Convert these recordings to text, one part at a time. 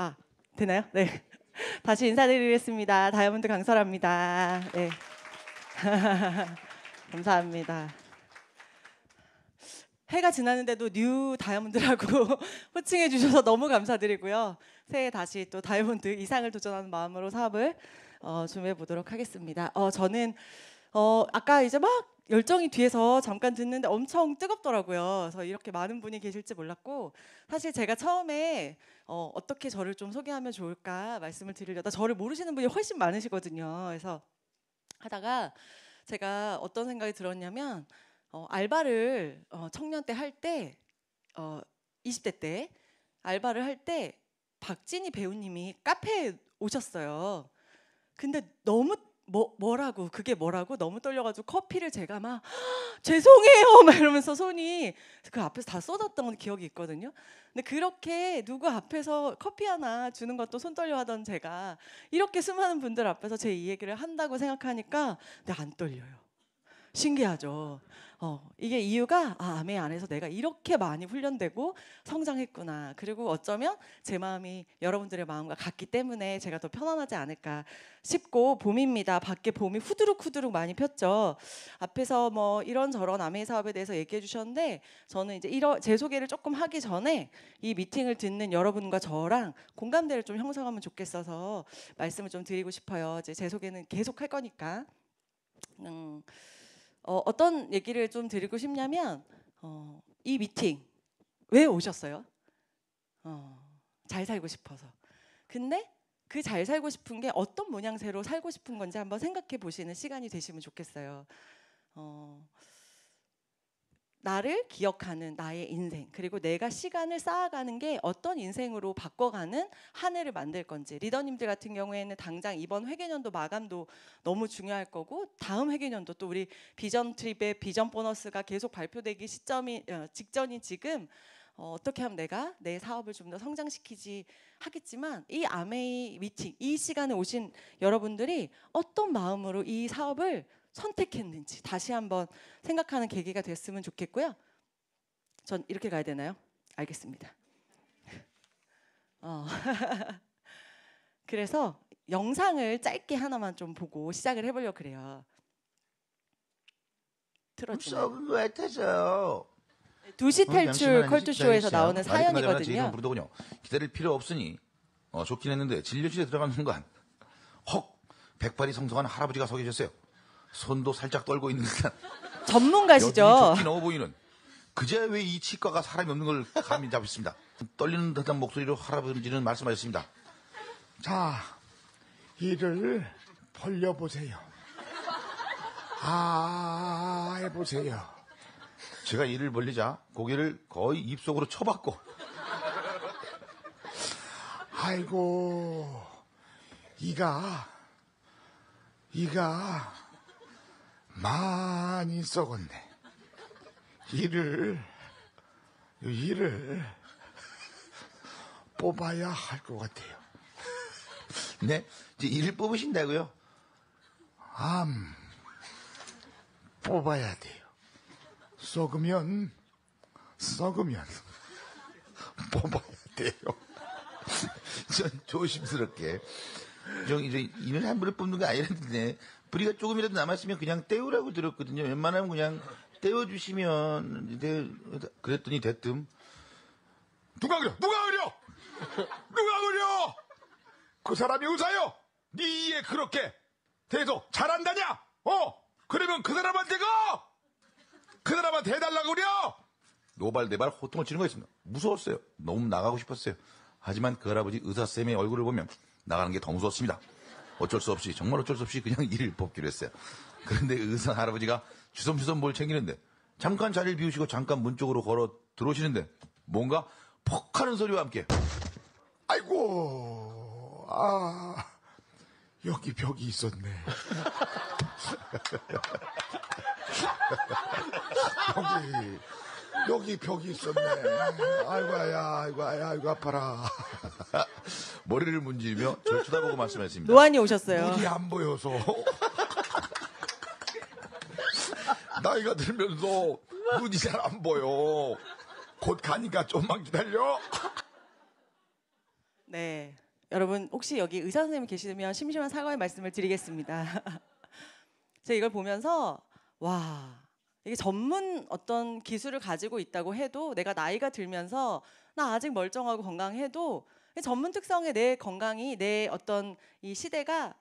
아, 되나요? 네. 다시 인사드리겠습니다. 다이아몬드 강설아입니다. 네. 감사합니다. 해가 지났는데도 뉴 다이아몬드라고 호칭해 주셔서 너무 감사드리고요. 새해 다시 또 다이아몬드 이상을 도전하는 마음으로 사업을 준비해 보도록 하겠습니다. 저는 아까 이제 막 열정이 뒤에서 잠깐 듣는데 엄청 뜨겁더라고요. 그래서 이렇게 많은 분이 계실지 몰랐고, 사실 제가 처음에 어떻게 저를 좀 소개하면 좋을까 말씀을 드리려다 저를 모르시는 분이 훨씬 많으시거든요. 그래서 하다가 제가 어떤 생각이 들었냐면, 알바를 청년 때 할 때, 20대 때 알바를 할 때 박진희 배우님이 카페에 오셨어요. 근데 너무 뭐라고 그게 뭐라고 너무 떨려가지고 커피를 제가 막 죄송해요 막 이러면서 손이 그 앞에서 다 쏟았던 기억이 있거든요. 근데 그렇게 누구 앞에서 커피 하나 주는 것도 손 떨려하던 제가 이렇게 수많은 분들 앞에서 제 이 얘기를 한다고 생각하니까 근데 안 떨려요. 신기하죠. 이게 이유가 아메 안에서 내가 이렇게 많이 훈련되고 성장했구나. 그리고 어쩌면 제 마음이 여러분들의 마음과 같기 때문에 제가 더 편안하지 않을까 싶고, 봄입니다. 밖에 봄이 후두룩후두룩 많이 폈죠. 앞에서 뭐 이런저런 아메 사업에 대해서 얘기해 주셨는데, 저는 이제 제 소개를 조금 하기 전에 이 미팅을 듣는 여러분과 저랑 공감대를 좀 형성하면 좋겠어서 말씀을 좀 드리고 싶어요. 이제 제 소개는 계속 할 거니까. 어떤 얘기를 좀 드리고 싶냐면, 이 미팅 왜 오셨어요? 잘 살고 싶어서. 근데 그 잘 살고 싶은 게 어떤 모양새로 살고 싶은 건지 한번 생각해 보시는 시간이 되시면 좋겠어요. 나를 기억하는 나의 인생, 그리고 내가 시간을 쌓아가는 게 어떤 인생으로 바꿔가는 한 해를 만들 건지. 리더님들 같은 경우에는 당장 이번 회계년도 마감도 너무 중요할 거고, 다음 회계년도 또 우리 비전 트립의 비전 보너스가 계속 발표되기 직전인 지금 어떻게 하면 내가 내 사업을 좀 더 성장시키지 하겠지만, 이 아메이 미팅, 이 시간에 오신 여러분들이 어떤 마음으로 이 사업을 선택했는지 다시 한번 생각하는 계기가 됐으면 좋겠고요. 전 이렇게 가야 되나요? 알겠습니다. 그래서 영상을 짧게 하나만 좀 보고 시작을 해보려고 그래요. 틀어주나요? 수업은 왜 태세요? 2시 탈출 컬투쇼에서 나오는 사연이거든요. 부르더군요. 기다릴 필요 없으니 좋긴 했는데 진료실에 들어가는 순간 헉, 백발이 성성한 할아버지가 서 계셨어요. 손도 살짝 떨고 있는 듯한 전문가시죠. 좋긴 넣어 보이는. 그제 왜 이 치과가 사람이 없는 걸 감이 잡았습니다. 떨리는 듯한 목소리로 할아버지는 말씀하셨습니다. 자, 이를 벌려보세요. 해보세요. 제가 이를 벌리자 고개를 거의 입속으로 쳐박고, 아이고, 이가 많이 썩었네. 이를 뽑아야 할 것 같아요. 네, 이제 이를 뽑으신다고요? 뽑아야 돼요. 썩으면 뽑아야 돼요. 전 조심스럽게 이제 이는 한 번에 뽑는 게 아니랬는데 뿌리가 조금이라도 남았으면 그냥 떼우라고 들었거든요. 웬만하면 그냥 떼어주시면 이제 그랬더니 대뜸 누가 그려? 그 사람이 의사요? 네 이에 그렇게 대도 잘한다냐? 그러면 그 사람한테 해달라고 그려? 노발대발 호통을 치는 거였습니다. 무서웠어요. 너무 나가고 싶었어요. 하지만 그 할아버지 의사쌤의 얼굴을 보면 나가는 게 더 무서웠습니다. 정말 어쩔 수 없이 그냥 이를 뽑기로 했어요. 그런데 의사 할아버지가 주섬주섬 뭘 챙기는데, 잠깐 자리를 비우시고 잠깐 문 쪽으로 걸어 들어오시는데 뭔가 퍽 하는 소리와 함께 아이고, 여기 벽이 있었네. 여기 벽이 있었네. 아이고 아파라. 머리를 문지르며 저를 쳐다보고 말씀하셨습니다. 노안이 오셨어요. 눈이 안 보여서. 나이가 들면서 눈이 잘 안 보여. 곧 가니까 좀만 기다려. 네, 여러분 혹시 여기 의사 선생님 계시면 심심한 사과의 말씀을 드리겠습니다. 제가 이걸 보면서 와, 이게 전문 어떤 기술을 가지고 있다고 해도 내가 나이가 들면서 나 아직 멀쩡하고 건강해도 이 전문 특성의 내 건강이 내 어떤 이 시대가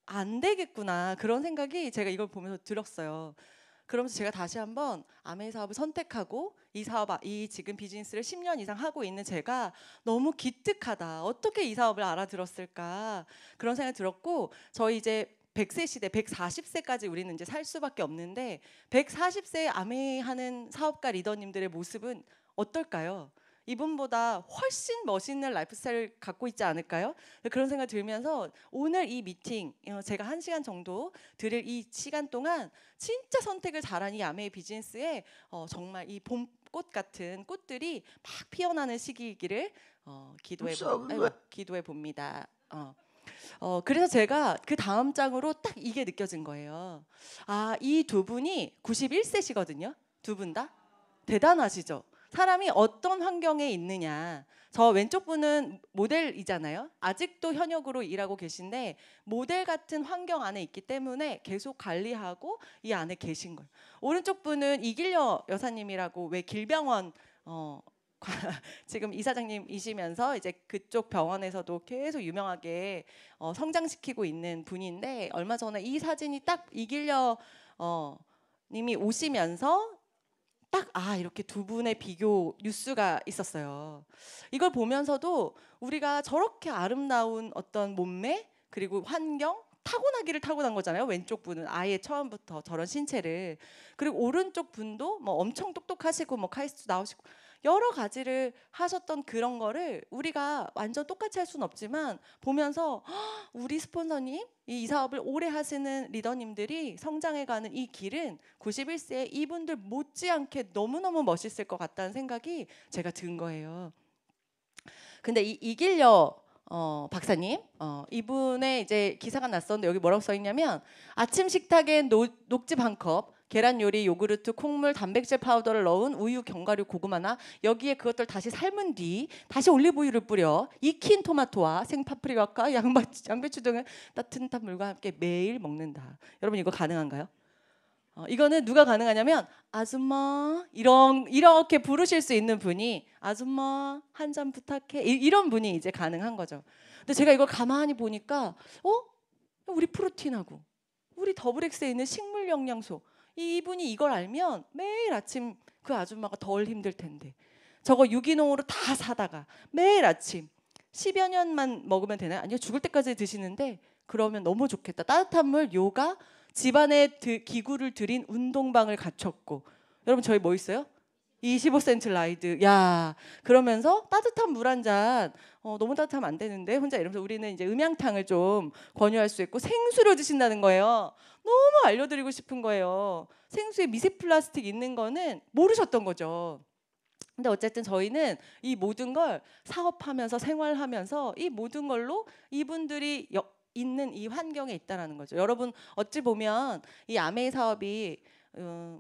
안 되겠구나 그런 생각이 제가 이걸 보면서 들었어요. 그러면서 제가 다시 한번 아메이 사업을 선택하고 이 사업, 이 지금 비즈니스를 10년 이상 하고 있는 제가 너무 기특하다. 어떻게 이 사업을 알아들었을까 그런 생각이 들었고, 저희 이제 100세 시대, 140세까지 우리는 이제 살 수밖에 없는데 140세에 아메이 하는 사업가 리더님들의 모습은 어떨까요? 이분보다 훨씬 멋있는 라이프 스타일을 갖고 있지 않을까요? 그런 생각이 들면서 오늘 이 미팅, 제가 1시간 정도 드릴 이 시간 동안 진짜 선택을 잘한 이 아메이 비즈니스에 정말 이 봄꽃 같은 꽃들이 막 피어나는 시기이기를 기도해 봅니다. 그래서 제가 그 다음 장으로 딱 이게 느껴진 거예요. 아, 이 두 분이 91세시거든요. 두 분 다. 대단하시죠? 사람이 어떤 환경에 있느냐. 저 왼쪽 분은 모델이잖아요. 아직도 현역으로 일하고 계신데 모델 같은 환경 안에 있기 때문에 계속 관리하고 이 안에 계신 거예요. 오른쪽 분은 이길려 여사님이라고 왜 길병원 지금 이사장님이시면서 이제 그쪽 병원에서도 계속 유명하게 성장시키고 있는 분인데, 얼마 전에 이 사진이 딱 이길려 님이 오시면서 딱 이렇게 두 분의 비교 뉴스가 있었어요. 이걸 보면서도 우리가 저렇게 아름다운 어떤 몸매 그리고 환경, 타고나기를 타고난 거잖아요. 왼쪽 분은 아예 처음부터 저런 신체를, 그리고 오른쪽 분도 뭐 엄청 똑똑하시고 뭐 카이스트 나오시고 여러 가지를 하셨던 그런 거를 우리가 완전 똑같이 할 수는 없지만 보면서 우리 스폰서님, 이 사업을 오래 하시는 리더님들이 성장해가는 이 길은 91세에 이분들 못지않게 너무너무 멋있을 것 같다는 생각이 제가 든 거예요. 근데 이길려 박사님, 이분의 이제 기사가 났었는데 여기 뭐라고 써 있냐면, 아침 식탁엔 녹즙 한 컵, 계란 요리, 요구르트, 콩물, 단백질 파우더를 넣은 우유, 견과류, 고구마나 여기에 그것들 다시 삶은 뒤 다시 올리브유를 뿌려 익힌 토마토와 생파프리카와 양배추 등을 따뜻한 물과 함께 매일 먹는다. 여러분 이거 가능한가요? 이거는 누가 가능하냐면 아줌마 이렇게 부르실 수 있는 분이 아줌마 한 잔 부탁해 이런 분이 이제 가능한 거죠. 근데 제가 이걸 가만히 보니까 우리 프로틴하고 우리 더블 X에 있는 식물 영양소, 이분이 이걸 알면 매일 아침 그 아줌마가 덜 힘들 텐데 저거 유기농으로 다 사다가 매일 아침 10여 년만 먹으면 되나요? 아니요, 죽을 때까지 드시는데 그러면 너무 좋겠다. 따뜻한 물, 요가, 집안에 기구를 들인 운동방을 갖췄고, 여러분 저희 뭐 있어요? 25센트 라이드. 야, 그러면서 따뜻한 물 한 잔, 너무 따뜻하면 안 되는데 혼자 이러면서 우리는 이제 음양탕을 좀 권유할 수 있고 생수를 드신다는 거예요. 너무 알려드리고 싶은 거예요. 생수에 미세 플라스틱 있는 거는 모르셨던 거죠. 근데 어쨌든 저희는 이 모든 걸 사업하면서 생활하면서 이 모든 걸로 이분들이 있는 이 환경에 있다라는 거죠. 여러분 어찌 보면 이 아메이 사업이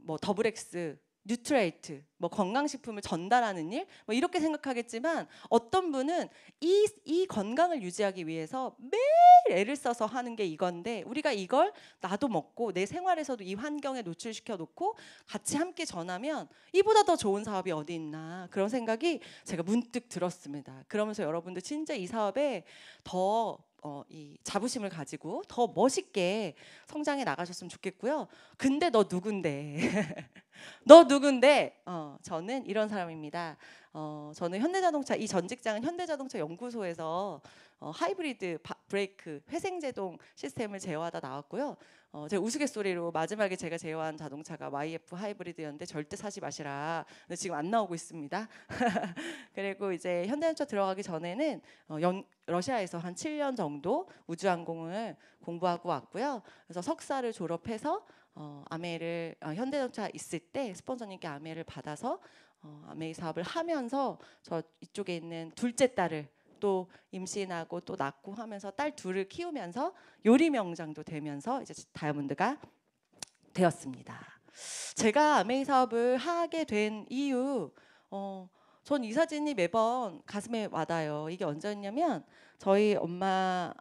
뭐 더블 X, 뉴트레이트, 뭐 건강식품을 전달하는 일, 뭐 이렇게 생각하겠지만 어떤 분은 이 건강을 유지하기 위해서 매일 애를 써서 하는 게 이건데, 우리가 이걸 나도 먹고 내 생활에서도 이 환경에 노출시켜 놓고 같이 함께 전하면 이보다 더 좋은 사업이 어디 있나, 그런 생각이 제가 문득 들었습니다. 그러면서 여러분들 진짜 이 사업에 더 이 자부심을 가지고 더 멋있게 성장해 나가셨으면 좋겠고요. 근데 너 누군데? 너 누군데? 저는 이런 사람입니다. 저는 현대자동차, 이 전 직장은 현대자동차 연구소에서 하이브리드 브레이크 회생제동 시스템을 제어하다 나왔고요. 제가 우스갯소리로 마지막에 제가 제어한 자동차가 YF 하이브리드였는데 절대 사지 마시라. 근데 지금 안 나오고 있습니다. 그리고 이제 현대자동차 들어가기 전에는 러시아에서 한 7년 정도 우주항공을 공부하고 왔고요. 그래서 석사를 졸업해서 아메이를 현대자동차 있을 때 스폰서님께 아메이를 받아서 아메이 사업을 하면서 저 이쪽에 있는 둘째 딸을 또 임신하고 또 낳고 하면서 딸 둘을 키우면서 요리 명장도 되면서 이제 다이아몬드가 되었습니다. 제가 아메이 사업을 하게 된 이유, 전 이 사진이 매번 가슴에 와닿아요. 이게 언제였냐면 저희 엄마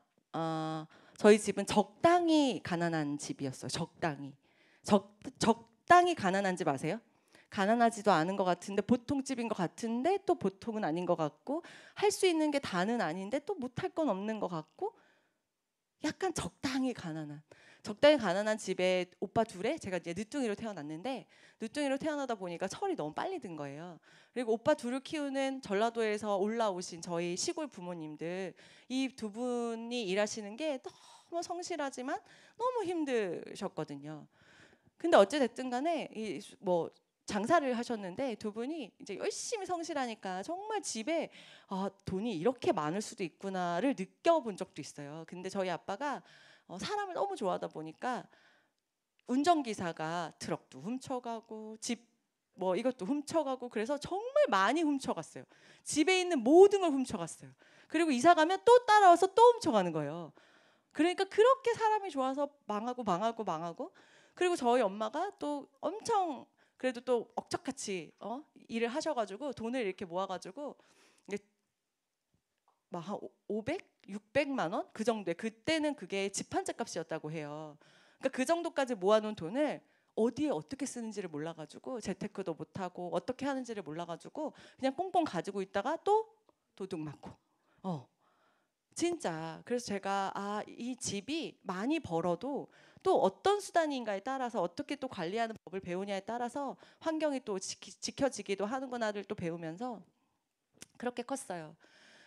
저희 집은 적당히 가난한 집이었어요. 적당히 가난한 집 아세요? 가난하지도 않은 것 같은데 보통 집인 것 같은데 또 보통은 아닌 것 같고 할 수 있는 게 다는 아닌데 또 못할 건 없는 것 같고 약간 적당히 가난한 집에 오빠 둘에 제가 이제 늦둥이로 태어났는데 늦둥이로 태어나다 보니까 철이 너무 빨리 든 거예요. 그리고 오빠 둘을 키우는 전라도에서 올라오신 저희 시골 부모님들 이 두 분이 일하시는 게 너무 성실하지만 너무 힘드셨거든요. 근데 어찌 됐든 간에 뭐 장사를 하셨는데 두 분이 이제 열심히 성실하니까 정말 집에 돈이 이렇게 많을 수도 있구나를 느껴본 적도 있어요. 근데 저희 아빠가 사람을 너무 좋아하다 보니까 운전기사가 트럭도 훔쳐가고 집 뭐 이것도 훔쳐가고 그래서 정말 많이 훔쳐갔어요. 집에 있는 모든 걸 훔쳐갔어요. 그리고 이사 가면 또 따라와서 또 훔쳐가는 거예요. 그러니까 그렇게 사람이 좋아서 망하고 그리고 저희 엄마가 또 엄청 그래도 또 억척같이 일을 하셔가지고 돈을 이렇게 모아가지고 막한 500, 600만 원 그 정도에 그때는 그게 집 한 채 값이었다고 해요. 그러니까 그 정도까지 모아놓은 돈을 어디에 어떻게 쓰는지를 몰라가지고 재테크도 못하고 어떻게 하는지를 몰라가지고 그냥 꽁꽁 가지고 있다가 또 도둑 맞고 진짜 그래서 제가 이 집이 많이 벌어도 또 어떤 수단인가에 따라서 어떻게 또 관리하는 법을 배우냐에 따라서 환경이 또 지켜지기도 하는구나를 또 배우면서 그렇게 컸어요.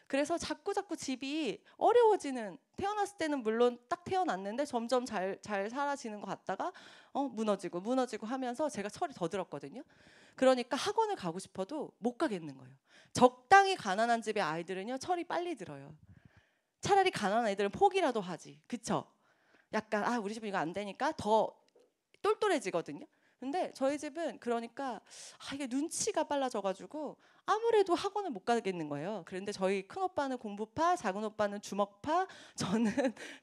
그래서 자꾸 집이 어려워지는 태어났을 때는 물론 딱 태어났는데 점점 잘 살아지는 것 같다가 무너지고 하면서 제가 철이 더 들었거든요. 그러니까 학원을 가고 싶어도 못 가겠는 거예요. 적당히 가난한 집의 아이들은요 철이 빨리 들어요. 차라리 가난한 애들은 포기라도 하지. 그쵸? 약간 우리 집은 이거 안 되니까 더 똘똘해지거든요. 근데 저희 집은 그러니까 이게 눈치가 빨라져가지고 아무래도 학원을 못 가겠는 거예요. 그런데 저희 큰 오빠는 공부파, 작은 오빠는 주먹파,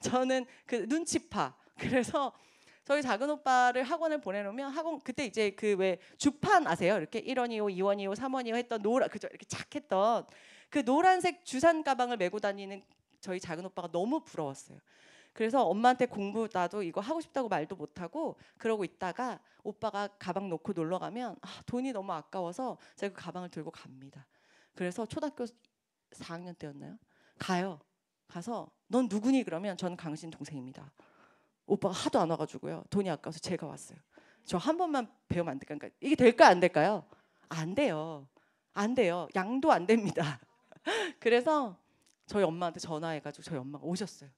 저는 그 눈치파. 그래서 저희 작은 오빠를 학원을 보내놓으면 학원 그때 이제 그 왜 주판 아세요? 이렇게 1원이요, 2원이요, 3원이요 했던 그죠? 이렇게 착 했던 그 노란색 주산 가방을 메고 다니는 저희 작은 오빠가 너무 부러웠어요. 그래서 엄마한테 나도 이거 하고 싶다고 말도 못하고 그러고 있다가 오빠가 가방 놓고 놀러 가면 돈이 너무 아까워서 제가 그 가방을 들고 갑니다. 그래서 초등학교 4학년 때였나요? 가서 넌 누구니? 그러면 저는 당신 동생입니다. 오빠가 하도 안 와가지고요. 돈이 아까워서 제가 왔어요. 저 한 번만 배우면 안 될까요? 그러니까 이게 될까요? 안 될까요? 안 돼요. 양도 안 됩니다. 그래서 저희 엄마한테 전화해가지고 저희 엄마가 오셨어요.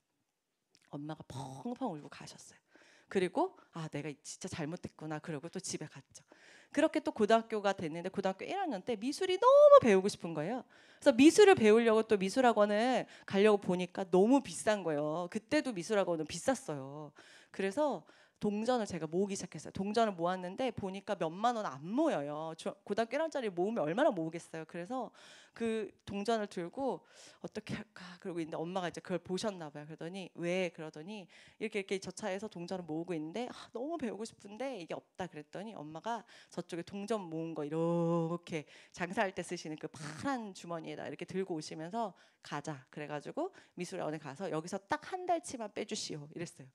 엄마가 펑펑 울고 가셨어요. 그리고 내가 진짜 잘못했구나. 그러고 또 집에 갔죠. 그렇게 또 고등학교가 됐는데 고등학교 1학년 때 미술이 너무 배우고 싶은 거예요. 그래서 미술을 배우려고 또 미술학원을 가려고 보니까 너무 비싼 거예요. 그때도 미술학원은 비쌌어요. 그래서 동전을 제가 모으기 시작했어요. 동전을 모았는데 보니까 몇만 원 안 모여요. 고등학교 1학년짜리 모으면 얼마나 모으겠어요. 그래서 그 동전을 들고 어떻게 할까 그러고 있는데 엄마가 이제 그걸 보셨나 봐요. 그러더니 왜? 그러더니 이렇게 저 차에서 동전을 모으고 있는데 너무 배우고 싶은데 이게 없다 그랬더니 엄마가 저쪽에 동전 모은 거 이렇게 장사할 때 쓰시는 그 파란 주머니에다 이렇게 들고 오시면서 가자 그래가지고 미술학원에 가서 여기서 딱 한 달치만 빼주시오 이랬어요.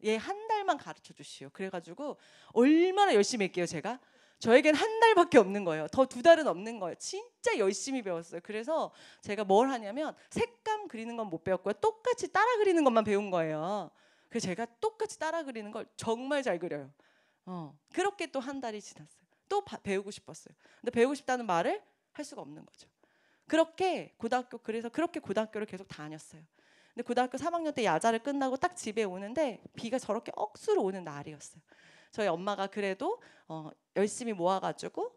얘 한 달만 가르쳐 주시오. 그래가지고 얼마나 열심히 했게요 제가. 저에겐 한 달밖에 없는 거예요. 더 2달은 없는 거예요. 진짜 열심히 배웠어요. 그래서 제가 뭘 하냐면 색감 그리는 건 못 배웠고요. 똑같이 따라 그리는 것만 배운 거예요. 그래서 제가 똑같이 따라 그리는 걸 정말 잘 그려요. 그렇게 또 한 달이 지났어요. 또 배우고 싶었어요. 근데 배우고 싶다는 말을 할 수가 없는 거죠. 그래서 그렇게 고등학교를 계속 다녔어요. 근데 고등학교 3학년 때 야자를 끝나고 딱 집에 오는데 비가 저렇게 억수로 오는 날이었어요. 저희 엄마가 그래도 열심히 모아가지고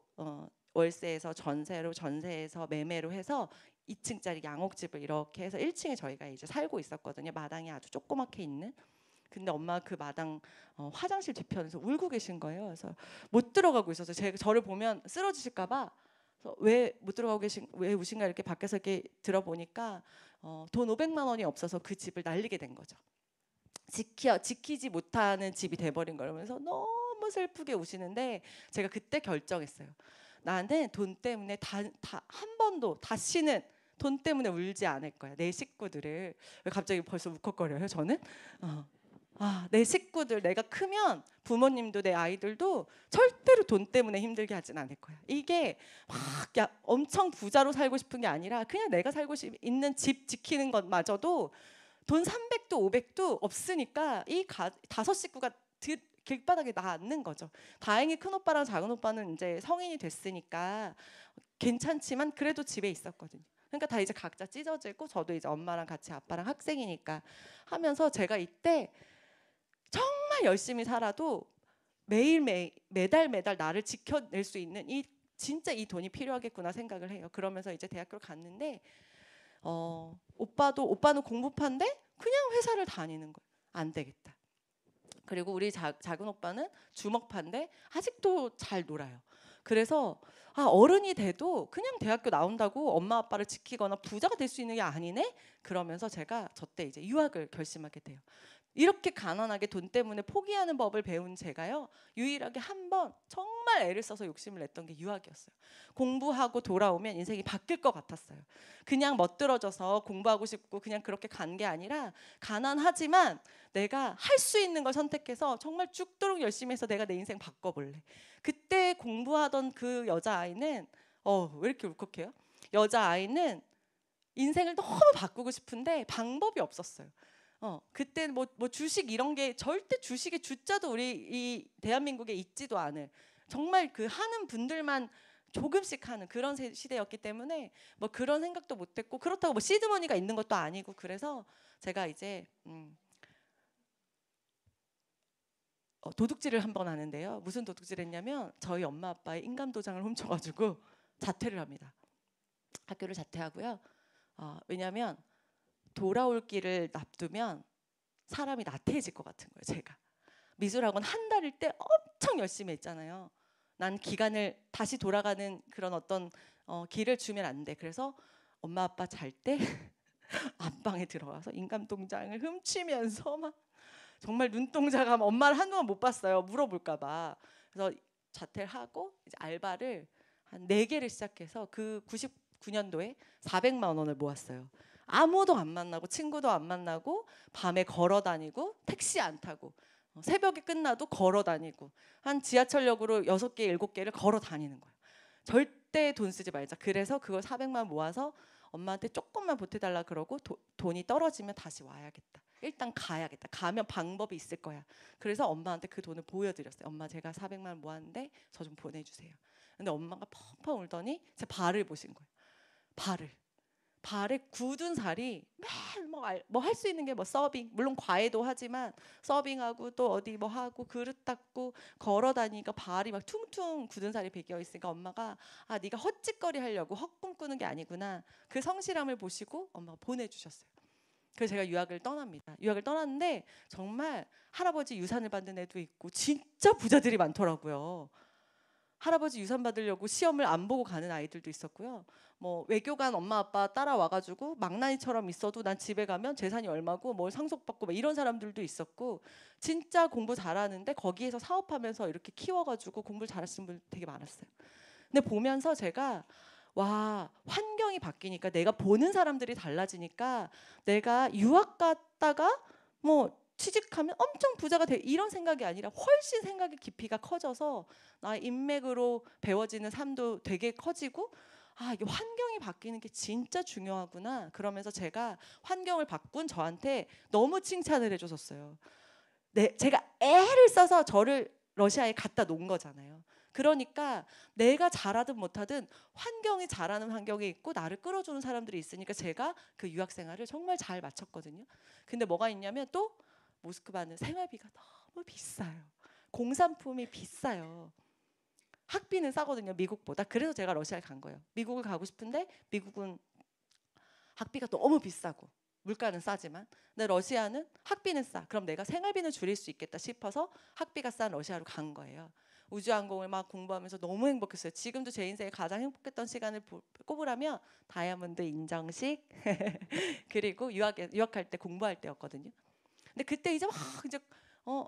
월세에서 전세에서 매매로 해서 2층짜리 양옥집을 이렇게 해서 1층에 저희가 이제 살고 있었거든요. 마당이 아주 조그맣게 있는. 근데 엄마가 그 마당 화장실 뒤편에서 울고 계신 거예요. 그래서 못 들어가고 있어서 저를 보면 쓰러지실까봐 왜 못 들어가고 왜 우신가 이렇게 밖에서 이렇게 들어보니까 돈 500만 원이 없어서 그 집을 날리게 된 거죠. 지키지 못하는 집이 돼버린 거라면서 너무 슬프게 우시는데 제가 그때 결정했어요. 나는 돈 때문에 한 번도 다시는 돈 때문에 울지 않을 거야. 내 식구들을. 왜 갑자기 벌써 울컥거려요 저는? 내 식구들 내가 크면 부모님도 내 아이들도 절대로 돈 때문에 힘들게 하진 않을 거야. 이게 막 엄청 부자로 살고 싶은 게 아니라 그냥 내가 살고 있는 집 지키는 것마저도 돈 300도 500도 없으니까 이 다섯 식구가 길바닥에 놔앉는 거죠. 다행히 큰 오빠랑 작은 오빠는 이제 성인이 됐으니까 괜찮지만 그래도 집에 있었거든요. 그러니까 다 이제 각자 찢어지고 저도 이제 엄마랑 같이 아빠랑 학생이니까 하면서 제가 이때 정말 열심히 살아도 매달 매달 나를 지켜낼 수 있는 진짜 이 돈이 필요하겠구나 생각을 해요. 그러면서 이제 대학교를 갔는데 오빠는 공부파인데 그냥 회사를 다니는 거예요. 안 되겠다. 그리고 우리 작은 오빠는 주먹파인데 아직도 잘 놀아요. 그래서 어른이 돼도 그냥 대학교 나온다고 엄마 아빠를 지키거나 부자가 될 수 있는 게 아니네? 그러면서 제가 저때 이제 유학을 결심하게 돼요. 이렇게 가난하게 돈 때문에 포기하는 법을 배운 제가요, 유일하게 한 번 정말 애를 써서 욕심을 냈던 게 유학이었어요. 공부하고 돌아오면 인생이 바뀔 것 같았어요. 그냥 멋들어져서 공부하고 싶고 그냥 그렇게 간 게 아니라 가난하지만 내가 할 수 있는 걸 선택해서 정말 죽도록 열심히 해서 내가 내 인생 바꿔볼래. 그때 공부하던 그 여자아이는 왜 이렇게 울컥해요? 여자아이는 인생을 너무 바꾸고 싶은데 방법이 없었어요. 그때 뭐 주식 이런 게 절대 주식의 주자도 우리 이 대한민국에 있지도 않을 정말 그 하는 분들만 조금씩 하는 그런 시대였기 때문에 뭐 그런 생각도 못했고 그렇다고 뭐 시드머니가 있는 것도 아니고 그래서 제가 이제 도둑질을 한 번 하는데요. 무슨 도둑질 했냐면 저희 엄마 아빠의 인감도장을 훔쳐가지고 자퇴를 합니다. 학교를 자퇴하고요. 왜냐하면 돌아올 길을 놔두면 사람이 나태해질 것 같은 거예요. 제가 미술학원 한 달일 때 엄청 열심히 했잖아요. 난 기간을 다시 돌아가는 그런 어떤 길을 주면 안 돼. 그래서 엄마 아빠 잘 때 안방에 들어가서 인감도장을 훔치면서 막 정말 눈동자가 엄마를 한동안 못 봤어요. 물어볼까 봐. 그래서 자퇴를 하고 이제 알바를 한 4개를 시작해서 그 99년도에 400만 원을 모았어요. 아무도 안 만나고 친구도 안 만나고 밤에 걸어 다니고 택시 안 타고 새벽에 끝나도 걸어 다니고 한 지하철역으로 6개 7개를 걸어 다니는 거예요. 절대 돈 쓰지 말자. 그래서 그걸 400만 원 모아서 엄마한테 조금만 보태달라 그러고 돈이 떨어지면 다시 와야겠다. 일단 가야겠다. 가면 방법이 있을 거야. 그래서 엄마한테 그 돈을 보여드렸어요. 엄마 제가 400만 원 모았는데 저 좀 보내주세요. 근데 엄마가 펑펑 울더니 제 발을 보신 거예요. 발에 굳은 살이 매일 뭐 할 수 있는 게 뭐 서빙 물론 과외도 하지만 서빙하고 또 어디 뭐 하고 그릇 닦고 걸어 다니니까 발이 막 퉁퉁 굳은 살이 배겨 있으니까 엄마가 네가 헛짓거리 하려고 헛꿈 꾸는 게 아니구나 그 성실함을 보시고 엄마가 보내주셨어요. 그래서 제가 유학을 떠납니다. 유학을 떠났는데 정말 할아버지 유산을 받는 애도 있고 진짜 부자들이 많더라고요. 할아버지 유산 받으려고 시험을 안 보고 가는 아이들도 있었고요. 뭐 외교관 엄마 아빠 따라와가지고 망나니처럼 있어도 난 집에 가면 재산이 얼마고 뭘 상속받고 막 이런 사람들도 있었고 진짜 공부 잘하는데 거기에서 사업하면서 이렇게 키워가지고 공부를 잘하시는 분들 되게 많았어요. 근데 보면서 제가 와 환경이 바뀌니까 내가 보는 사람들이 달라지니까 내가 유학 갔다가 뭐 취직하면 엄청 부자가 돼 이런 생각이 아니라 훨씬 생각의 깊이가 커져서 나 인맥으로 배워지는 삶도 되게 커지고 이게 환경이 바뀌는 게 진짜 중요하구나 그러면서 제가 환경을 바꾼 저한테 너무 칭찬을 해줬었어요. 제가 애를 써서 저를 러시아에 갖다 놓은 거잖아요. 그러니까 내가 잘하든 못하든 환경이 잘하는 환경이 있고 나를 끌어주는 사람들이 있으니까 제가 그 유학 생활을 정말 잘 마쳤거든요. 근데 뭐가 있냐면 또 모스크바는 생활비가 너무 비싸요. 공산품이 비싸요. 학비는 싸거든요. 미국보다. 그래서 제가 러시아에 간 거예요. 미국을 가고 싶은데 미국은 학비가 너무 비싸고 물가는 싸지만 근데 러시아는 학비는 싸. 그럼 내가 생활비는 줄일 수 있겠다 싶어서 학비가 싼 러시아로 간 거예요. 우주항공을 막 공부하면서 너무 행복했어요. 지금도 제 인생에 가장 행복했던 시간을 꼽으라면 다이아몬드 인정식 그리고 유학할 때 공부할 때였거든요. 근데 그때 이제 막 이제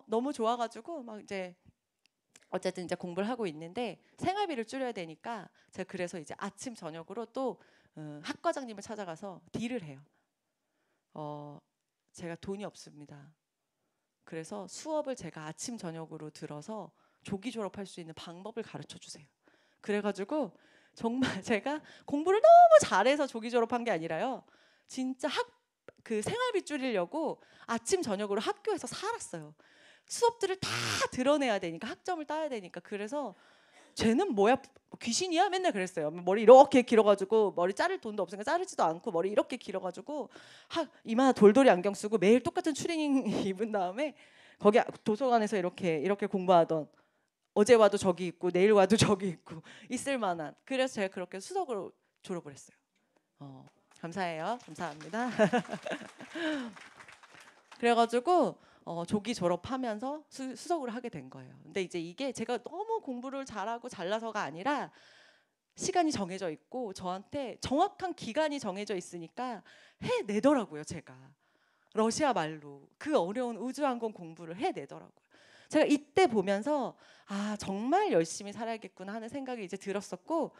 너무 좋아가지고 막 이제 어쨌든 이제 공부를 하고 있는데 생활비를 줄여야 되니까 제가 그래서 이제 아침 저녁으로 또 학과장님을 찾아가서 딜을 해요. 제가 돈이 없습니다. 그래서 수업을 제가 아침 저녁으로 들어서 조기 졸업할 수 있는 방법을 가르쳐 주세요. 그래가지고 정말 제가 공부를 너무 잘해서 조기 졸업한 게 아니라요. 진짜 그 생활비 줄이려고 아침 저녁으로 학교에서 살았어요. 수업들을 다 드러내야 되니까 학점을 따야 되니까. 그래서 쟤는 뭐야 귀신이야? 맨날 그랬어요. 머리 이렇게 길어가지고 머리 자를 돈도 없으니까 자르지도 않고 머리 이렇게 길어가지고 이마 돌돌이 안경 쓰고 매일 똑같은 추리닝 입은 다음에 거기 도서관에서 이렇게 공부하던 어제 와도 저기 있고 내일 와도 저기 있고 있을 만한. 그래서 제가 그렇게 수석으로 졸업을 했어요. 감사해요. 감사합니다. 그래가지고 조기 졸업하면서 수석을 하게 된 거예요. 근데 이제 이게 제가 너무 공부를 잘하고 잘나서가 아니라 시간이 정해져 있고 저한테 정확한 기간이 정해져 있으니까 해내더라고요. 제가 러시아 말로 그 어려운 우주항공 공부를 해내더라고요. 제가 이때 보면서 정말 열심히 살아야겠구나 하는 생각이 이제 들었었고,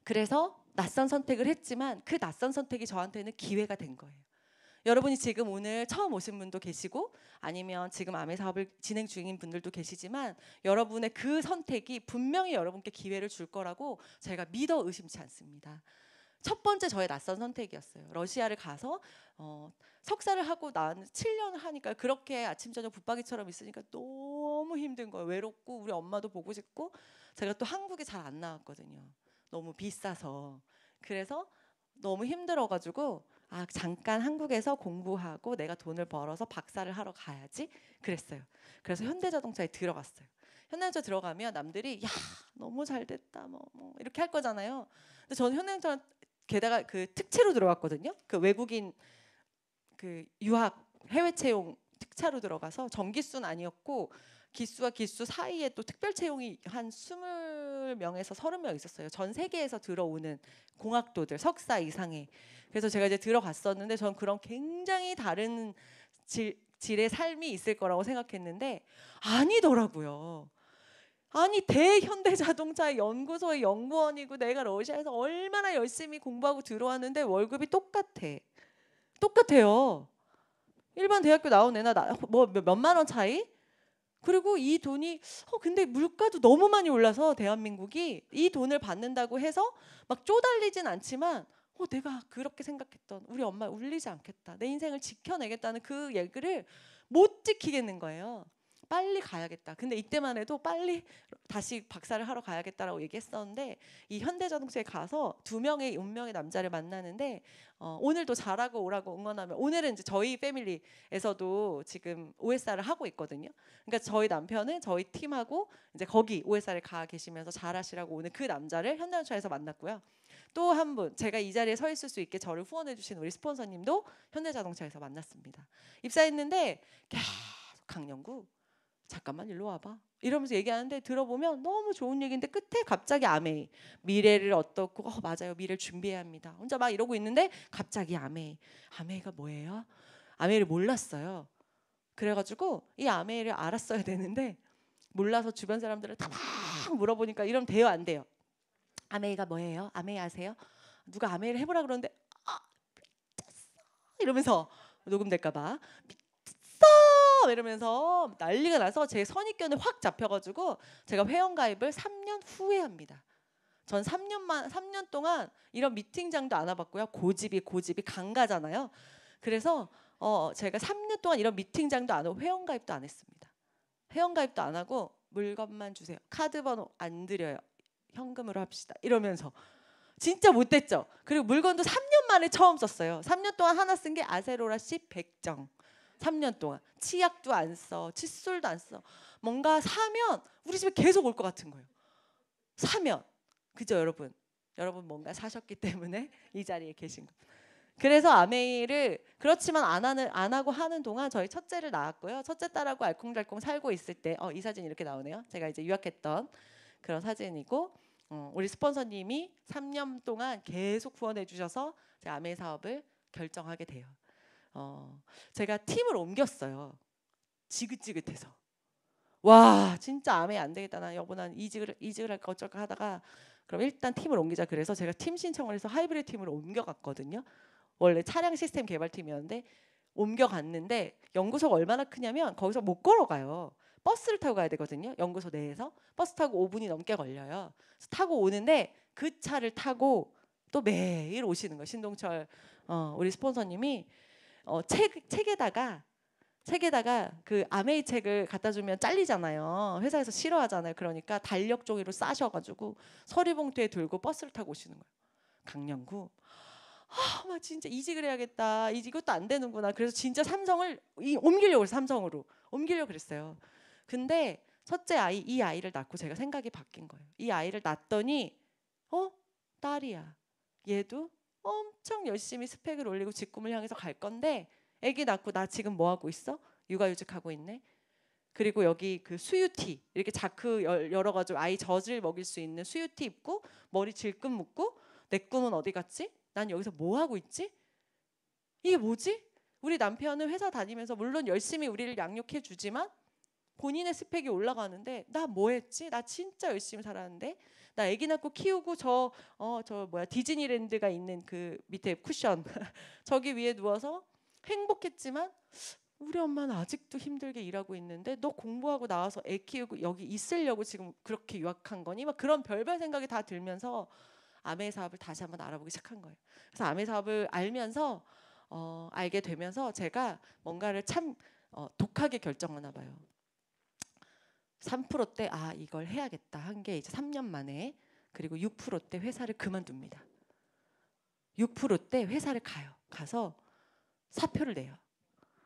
그래서 낯선 선택을 했지만 그 낯선 선택이 저한테는 기회가 된 거예요. 여러분이 지금 오늘 처음 오신 분도 계시고 아니면 지금 아메 사업을 진행 중인 분들도 계시지만 여러분의 그 선택이 분명히 여러분께 기회를 줄 거라고 제가 믿어 의심치 않습니다. 첫 번째 저의 낯선 선택이었어요. 러시아를 가서 석사를 하고 난 7년을 하니까 그렇게 아침 저녁 붙박이처럼 있으니까 너무 힘든 거예요. 외롭고 우리 엄마도 보고 싶고 제가 또 한국에 잘 안 나왔거든요. 너무 비싸서. 그래서 너무 힘들어가지고 잠깐 한국에서 공부하고 내가 돈을 벌어서 박사를 하러 가야지 그랬어요. 그래서 현대자동차에 들어갔어요. 현대자동차 들어가면 남들이 야 너무 잘 됐다 뭐 이렇게 할 거잖아요. 근데 저는 현대자동차 게다가 그 특채로 들어갔거든요. 그 외국인 그 유학 해외 채용 특차로 들어가서 정기수는 아니었고 기수와 기수 사이에 또 특별 채용이 한 20명에서 30명 있었어요. 전 세계에서 들어오는 공학도들 석사 이상의. 그래서 제가 이제 들어갔었는데 전 그런 굉장히 다른 질의 삶이 있을 거라고 생각했는데 아니더라고요. 아니 대현대자동차 연구소의 연구원이고 내가 러시아에서 얼마나 열심히 공부하고 들어왔는데 월급이 똑같아요. 일반 대학교 나온 애나 뭐 몇만 원 차이? 그리고 이 돈이 근데 물가도 너무 많이 올라서 대한민국이 이 돈을 받는다고 해서 막 쪼달리진 않지만 내가 그렇게 생각했던 우리 엄마 울리지 않겠다. 내 인생을 지켜내겠다는 그 얘기를 못 지키겠는 거예요. 빨리 가야겠다. 근데 이때만 해도 빨리 다시 박사를 하러 가야겠다라고 얘기했었는데 이 현대자동차에 가서 2명의 운명의 남자를 만나는데 오늘도 잘하고 오라고 응원하면 오늘은 이제 저희 패밀리에서도 지금 OSR을 하고 있거든요. 그러니까 저희 남편은 저희 팀하고 이제 거기 OSR에 가 계시면서 잘하시라고 오늘 그 남자를 현대자동차에서 만났고요. 또 한 분 제가 이 자리에 서 있을 수 있게 저를 후원해 주신 우리 스폰서님도 현대자동차에서 만났습니다. 입사했는데 계속 강연구 잠깐만 일로 와봐 이러면서 얘기하는데 들어보면 너무 좋은 얘기인데 끝에 갑자기 아메이 미래를 어떻고 맞아요 미래를 준비해야 합니다 혼자 막 이러고 있는데 갑자기 아메이가 뭐예요? 아메이를 몰랐어요. 그래가지고 이 아메이를 알았어야 되는데 몰라서 주변 사람들을 다 막 물어보니까 이러면 돼요 안 돼요? 아메이가 뭐예요? 아메이 아세요? 누가 아메이를 해보라 그러는데 미쳤어 이러면서 녹음될까봐 이러면서 난리가 나서 제 선입견을 확 잡혀가지고 제가 회원가입을 3년 후에 합니다. 전 3년 동안 이런 미팅장도 안 와봤고요. 고집이 강가잖아요. 그래서 제가 3년 동안 이런 미팅장도 안 하고 회원가입도 안 했습니다. 회원가입도 안 하고 물건만 주세요. 카드 번호 안 드려요. 현금으로 합시다. 이러면서 진짜 못됐죠. 그리고 물건도 3년 만에 처음 썼어요. 3년 동안 하나 쓴 게 아세로라 C 100정. 3년 동안 치약도 안 써, 칫솔도 안 써. 뭔가 사면 우리 집에 계속 올 것 같은 거예요. 사면 그죠 여러분? 여러분 뭔가 사셨기 때문에 이 자리에 계신 거. 그래서 아메이를 그렇지만 안 하고 하는 동안 저희 첫째를 낳았고요. 첫째 딸하고 알콩달콩 살고 있을 때 이 사진 이렇게 나오네요. 제가 이제 유학했던 그런 사진이고 우리 스폰서님이 3년 동안 계속 후원해 주셔서 제가 아메이 사업을 결정하게 돼요. 제가 팀을 옮겼어요. 지긋지긋해서 와 진짜 아메 안 되겠다. 나 여보 난 이직을 할까 어쩔까 하다가 그럼 일단 팀을 옮기자. 그래서 제가 팀 신청을 해서 하이브리드 팀으로 옮겨갔거든요. 원래 차량 시스템 개발팀이었는데 옮겨갔는데 연구소가 얼마나 크냐면 거기서 못 걸어가요. 버스를 타고 가야 되거든요. 연구소 내에서 버스 타고 5분이 넘게 걸려요. 그래서 타고 오는데 그 차를 타고 또 매일 오시는 거예요. 신동철 우리 스폰서님이 책에다가 그 아메이 책을 갖다 주면 잘리잖아요. 회사에서 싫어하잖아요. 그러니까 달력 종이로 싸셔가지고 서류봉투에 들고 버스를 타고 오시는 거예요. 강령구. 막 진짜 이직을 해야겠다. 이것도 안 되는구나. 그래서 진짜 삼성을 옮기려고 해서 삼성으로 옮기려고 그랬어요. 근데 첫째 아이 이 아이를 낳고 제가 생각이 바뀐 거예요. 이 아이를 낳았더니 딸이야. 얘도 엄청 열심히 스펙을 올리고 직군을 향해서 갈 건데 아기 낳고 나 지금 뭐 하고 있어? 육아휴직하고 있네. 그리고 여기 그 수유티 이렇게 자크 열어가지고 아이 젖을 먹일 수 있는 수유티 입고 머리 질끈 묶고 내 꿈은 어디 갔지? 난 여기서 뭐 하고 있지? 이게 뭐지? 우리 남편은 회사 다니면서 물론 열심히 우리를 양육해 주지만 본인의 스펙이 올라가는데 나 뭐 했지? 나 진짜 열심히 살았는데 나 아기 낳고 키우고 저 디즈니랜드가 있는 그 밑에 쿠션 저기 위에 누워서 행복했지만 우리 엄마는 아직도 힘들게 일하고 있는데 너 공부하고 나와서 애 키우고 여기 있으려고 지금 그렇게 유학한 거니? 막 그런 별별 생각이 다 들면서 아메 사업을 다시 한번 알아보기 시작한 거예요. 그래서 아메 사업을 알게 되면서 제가 뭔가를 참 독하게 결정하나 봐요. 3%대 이걸 해야겠다 한 게 이제 3년 만에 그리고 6%대 회사를 그만둡니다. 6%대 회사를 가서 사표를 내요.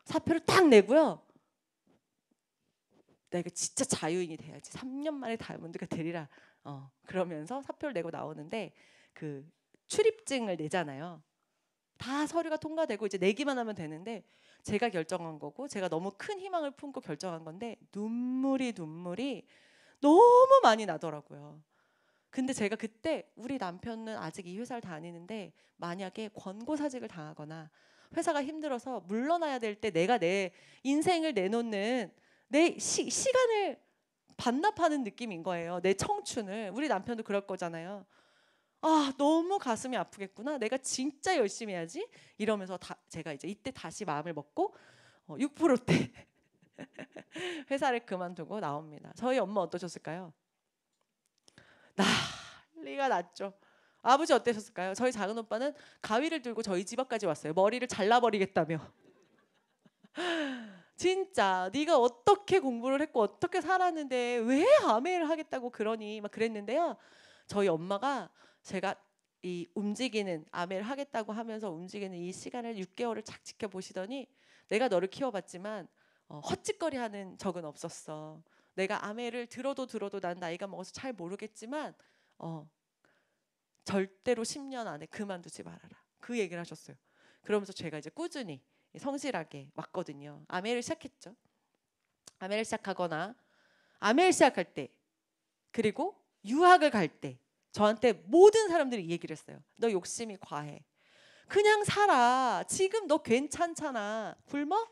사표를 딱 내고요. 내가 진짜 자유인이 돼야지. 3년 만에 다이아몬드가 되리라. 그러면서 사표를 내고 나오는데 그 출입증을 내잖아요. 다 서류가 통과되고 이제 내기만 하면 되는데 제가 결정한 거고 제가 너무 큰 희망을 품고 결정한 건데 눈물이 너무 많이 나더라고요. 근데 제가 그때 우리 남편은 아직 이 회사를 다니는데 만약에 권고사직을 당하거나 회사가 힘들어서 물러나야 될 때 내가 내 인생을 내놓는 내 시간을 반납하는 느낌인 거예요. 내 청춘을. 우리 남편도 그럴 거잖아요. 너무 가슴이 아프겠구나. 내가 진짜 열심히 해야지. 이러면서 제가 이제 이때 다시 마음을 먹고 6%대 회사를 그만두고 나옵니다. 저희 엄마 어떠셨을까요? 난리가 났죠. 아버지 어떠셨을까요? 저희 작은 오빠는 가위를 들고 저희 집 앞까지 왔어요. 머리를 잘라버리겠다며. 진짜 네가 어떻게 공부를 했고 어떻게 살았는데 왜 아메를 하겠다고 그러니 막 그랬는데요. 저희 엄마가 제가 이 움직이는 아메를 하겠다고 하면서 움직이는 이 시간을 6개월을 착 지켜보시더니 내가 너를 키워봤지만 헛짓거리하는 적은 없었어. 내가 아메를 들어도 난 나이가 먹어서 잘 모르겠지만 절대로 10년 안에 그만두지 말아라. 그 얘기를 하셨어요. 그러면서 제가 이제 꾸준히 성실하게 왔거든요. 아메를 시작했죠. 아메를 시작하거나 아메를 시작할 때 그리고 유학을 갈 때 저한테 모든 사람들이 이 얘기를 했어요. 너 욕심이 과해. 그냥 살아. 지금 너 괜찮잖아. 굶어?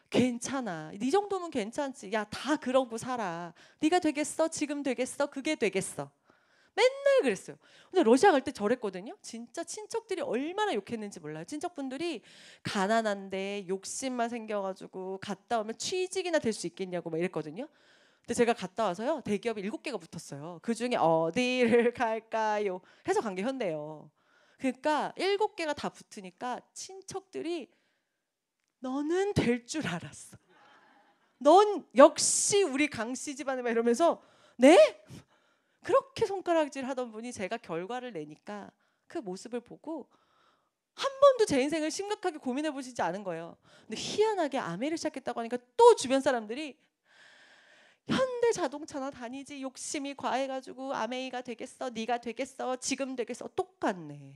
괜찮아. 네 정도면 괜찮지. 야, 다 그러고 살아. 네가 되겠어? 지금 되겠어? 그게 되겠어. 맨날 그랬어요. 근데 러시아 갈 때 저랬거든요. 진짜 친척들이 얼마나 욕했는지 몰라요. 친척분들이 가난한데 욕심만 생겨가지고 갔다 오면 취직이나 될 수 있겠냐고 막 이랬거든요. 근데 제가 갔다 와서요. 대기업이 7개가 붙었어요. 그중에 어디를 갈까요? 해서 간 게 현대예요. 그러니까 7개가 다 붙으니까 친척들이 너는 될 줄 알았어. 넌 역시 우리 강씨 집안에 막 이러면서 네? 그렇게 손가락질 하던 분이 제가 결과를 내니까 그 모습을 보고 한 번도 제 인생을 심각하게 고민해 보시지 않은 거예요. 근데 희한하게 아메를 시작했다고 하니까 또 주변 사람들이 현대 자동차나 다니지 욕심이 과해가지고 아메이가 되겠어, 네가 되겠어, 지금 되겠어. 똑같네.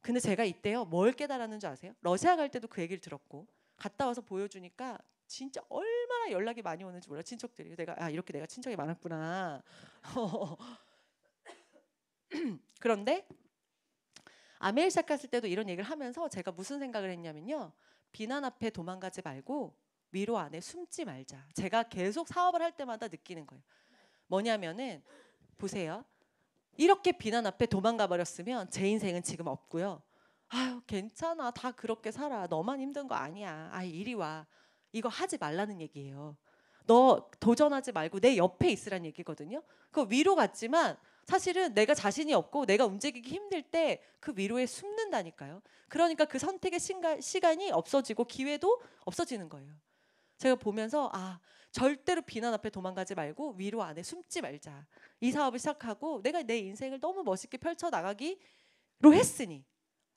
근데 제가 이때요 뭘 깨달았는 줄 아세요? 러시아 갈 때도 그 얘기를 들었고 갔다 와서 보여주니까 진짜 얼마나 연락이 많이 오는지 몰라요. 친척들이. 내가 이렇게 내가 친척이 많았구나. 그런데 아메일 시작했을 때도 이런 얘기를 하면서 제가 무슨 생각을 했냐면요. 비난 앞에 도망가지 말고 위로 안에 숨지 말자. 제가 계속 사업을 할 때마다 느끼는 거예요. 뭐냐면은 보세요. 이렇게 비난 앞에 도망가 버렸으면 제 인생은 지금 없고요. 아유 괜찮아, 다 그렇게 살아, 너만 힘든 거 아니야, 아 이리 와, 이거 하지 말라는 얘기예요. 너 도전하지 말고 내 옆에 있으란 얘기거든요. 그 위로 같지만 사실은 내가 자신이 없고 내가 움직이기 힘들 때 그 위로에 숨는다니까요. 그러니까 그 선택의 시간이 없어지고 기회도 없어지는 거예요. 제가 보면서 아, 절대로 비난 앞에 도망가지 말고 위로 안에 숨지 말자. 이 사업을 시작하고 내가 내 인생을 너무 멋있게 펼쳐 나가기로 했으니,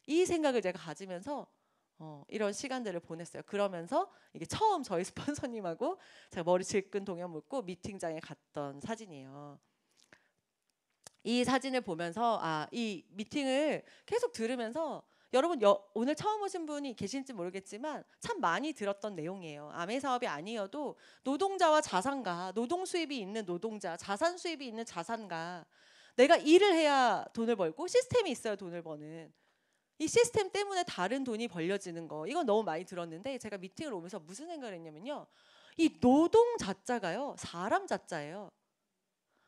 이 생각을 제가 가지면서 이런 시간들을 보냈어요. 그러면서 이게 처음 저희 스폰서님하고 제가 머리 질끈 동양 묶고 미팅장에 갔던 사진이에요. 이 사진을 보면서 이 미팅을 계속 들으면서 여러분 오늘 처음 오신 분이 계신지 모르겠지만 참 많이 들었던 내용이에요. 아메 사업이 아니어도 노동자와 자산가, 노동 수입이 있는 노동자, 자산 수입이 있는 자산가, 내가 일을 해야 돈을 벌고 시스템이 있어야 돈을 버는 이 시스템 때문에 다른 돈이 벌려지는 거, 이건 너무 많이 들었는데 제가 미팅을 오면서 무슨 생각을 했냐면요, 이 노동 자자가요 사람 자자예요.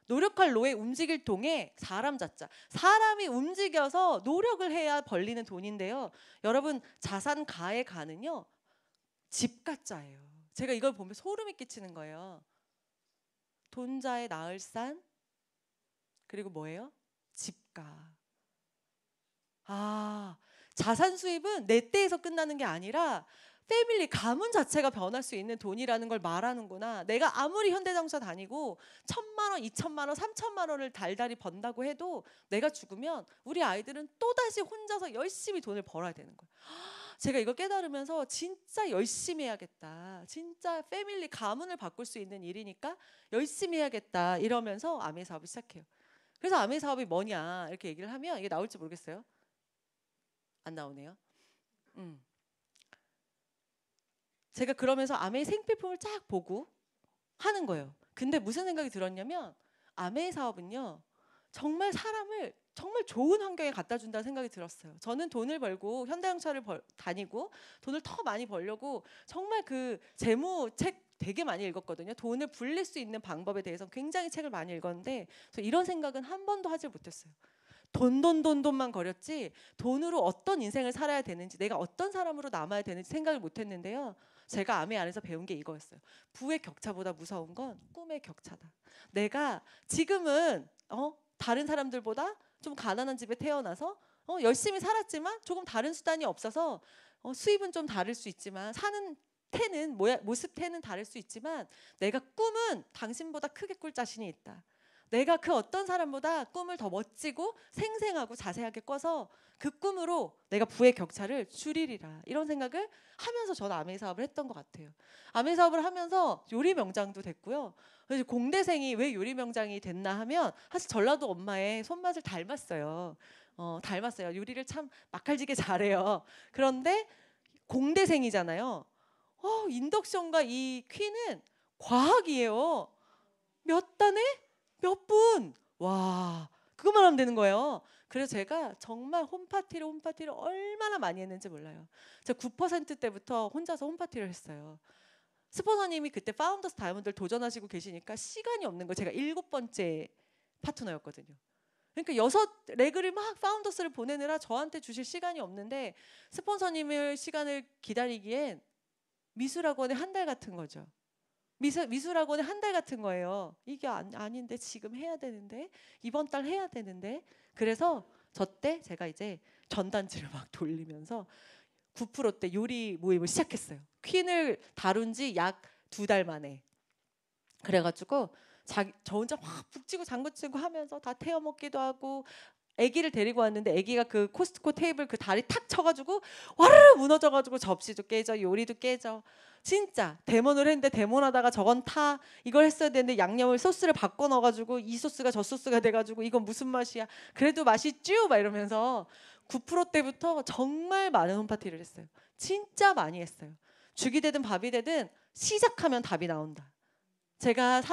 노력할 노에 움직일 동에 사람 자자, 사람이 움직여서 노력을 해야 벌리는 돈인데요, 여러분 자산가의 가는요 집가자예요. 제가 이걸 보면 소름이 끼치는 거예요. 돈자의 나을 산, 그리고 뭐예요? 집가. 자산 수입은 내 때에서 끝나는 게 아니라 패밀리 가문 자체가 변할 수 있는 돈이라는 걸 말하는구나. 내가 아무리 현대자동차 다니고 1,000만 원, 2,000만 원, 3,000만 원을 달달이 번다고 해도 내가 죽으면 우리 아이들은 또다시 혼자서 열심히 돈을 벌어야 되는 거예요. 제가 이걸 깨달으면서 진짜 열심히 해야겠다, 진짜 패밀리 가문을 바꿀 수 있는 일이니까 열심히 해야겠다 이러면서 아메 사업을 시작해요. 그래서 아메 사업이 뭐냐 이렇게 얘기를 하면 이게 나올지 모르겠어요. 안 나오네요. 제가 그러면서 아메의 생필품을 쫙 보고 하는 거예요. 근데 무슨 생각이 들었냐면 아메의 사업은요 정말 사람을 정말 좋은 환경에 갖다 준다는 생각이 들었어요. 저는 돈을 벌고 현대자동차를 다니고 돈을 더 많이 벌려고 정말 그 재무책 되게 많이 읽었거든요. 돈을 불릴 수 있는 방법에 대해서 굉장히 책을 많이 읽었는데 저 이런 생각은 한 번도 하지 못했어요. 돈만 거렸지 돈으로 어떤 인생을 살아야 되는지, 내가 어떤 사람으로 남아야 되는지 생각을 못했는데요, 제가 아메 안에서 배운 게 이거였어요. 부의 격차보다 무서운 건 꿈의 격차다. 내가 지금은 다른 사람들보다 좀 가난한 집에 태어나서 열심히 살았지만 조금 다른 수단이 없어서 수입은 좀 다를 수 있지만 사는 태는 모습 태는 다를 수 있지만 내가 꿈은 당신보다 크게 꿀 자신이 있다. 내가 그 어떤 사람보다 꿈을 더 멋지고 생생하고 자세하게 꿔서 그 꿈으로 내가 부의 격차를 줄이리라, 이런 생각을 하면서 저는 아메 사업을 했던 것 같아요. 아메 사업을 하면서 요리 명장도 됐고요. 그래서 공대생이 왜 요리 명장이 됐나 하면 사실 전라도 엄마의 손맛을 닮았어요. 닮았어요. 요리를 참 맛깔지게 잘해요. 그런데 공대생이잖아요. 인덕션과 이 퀴는 과학이에요. 몇 단에 몇 분, 와 그것만 하면 되는 거예요. 그래서 제가 정말 홈파티를 얼마나 많이 했는지 몰라요. 제가 9% 때부터 혼자서 홈파티를 했어요. 스폰서님이 그때 파운더스 다이아몬드를 도전하시고 계시니까 시간이 없는 거예요. 제가 7번째 파트너였거든요. 그러니까 6레그를 막 파운더스를 보내느라 저한테 주실 시간이 없는데 스폰서님의 시간을 기다리기엔 미술학원의 한 달 같은 거죠. 미술학원의 한 달 같은 거예요. 이게 아닌데 지금 해야 되는데, 이번 달 해야 되는데. 그래서 저 때 제가 이제 전단지를 막 돌리면서 9%대 요리 모임을 시작했어요. 퀸을 다룬 지 약 2달 만에. 그래가지고 저 혼자 막 북치고 장구치고 하면서 다 태워 먹기도 하고, 아기를 데리고 왔는데 아기가 그 코스트코 테이블 그 다리 탁 쳐가지고 와르르 무너져가지고 접시도 깨져, 요리도 깨져. 진짜 데몬을 했는데 데몬하다가 저건 타, 이걸 했어야 되는데 양념을 소스를 바꿔 넣어가지고 이 소스가 저 소스가 돼가지고 이건 무슨 맛이야, 그래도 맛있쥬 막 이러면서 9%때부터 정말 많은 홈파티를 했어요. 진짜 많이 했어요. 죽이 되든 밥이 되든 시작하면 답이 나온다. 제가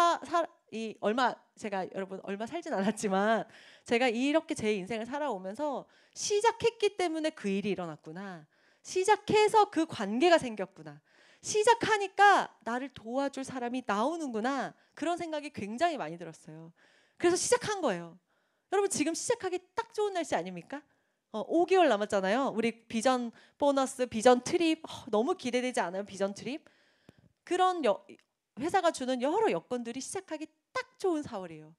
여러분 얼마 살진 않았지만 제가 이렇게 제 인생을 살아오면서 시작했기 때문에 그 일이 일어났구나, 시작해서 그 관계가 생겼구나, 시작하니까 나를 도와줄 사람이 나오는구나 그런 생각이 굉장히 많이 들었어요. 그래서 시작한 거예요. 여러분 지금 시작하기 딱 좋은 날씨 아닙니까? 5개월 남았잖아요. 우리 비전 보너스, 비전 트립 너무 기대되지 않아요? 비전 트립? 그런 회사가 주는 여러 여건들이 시작하기 딱 좋은 4월이에요.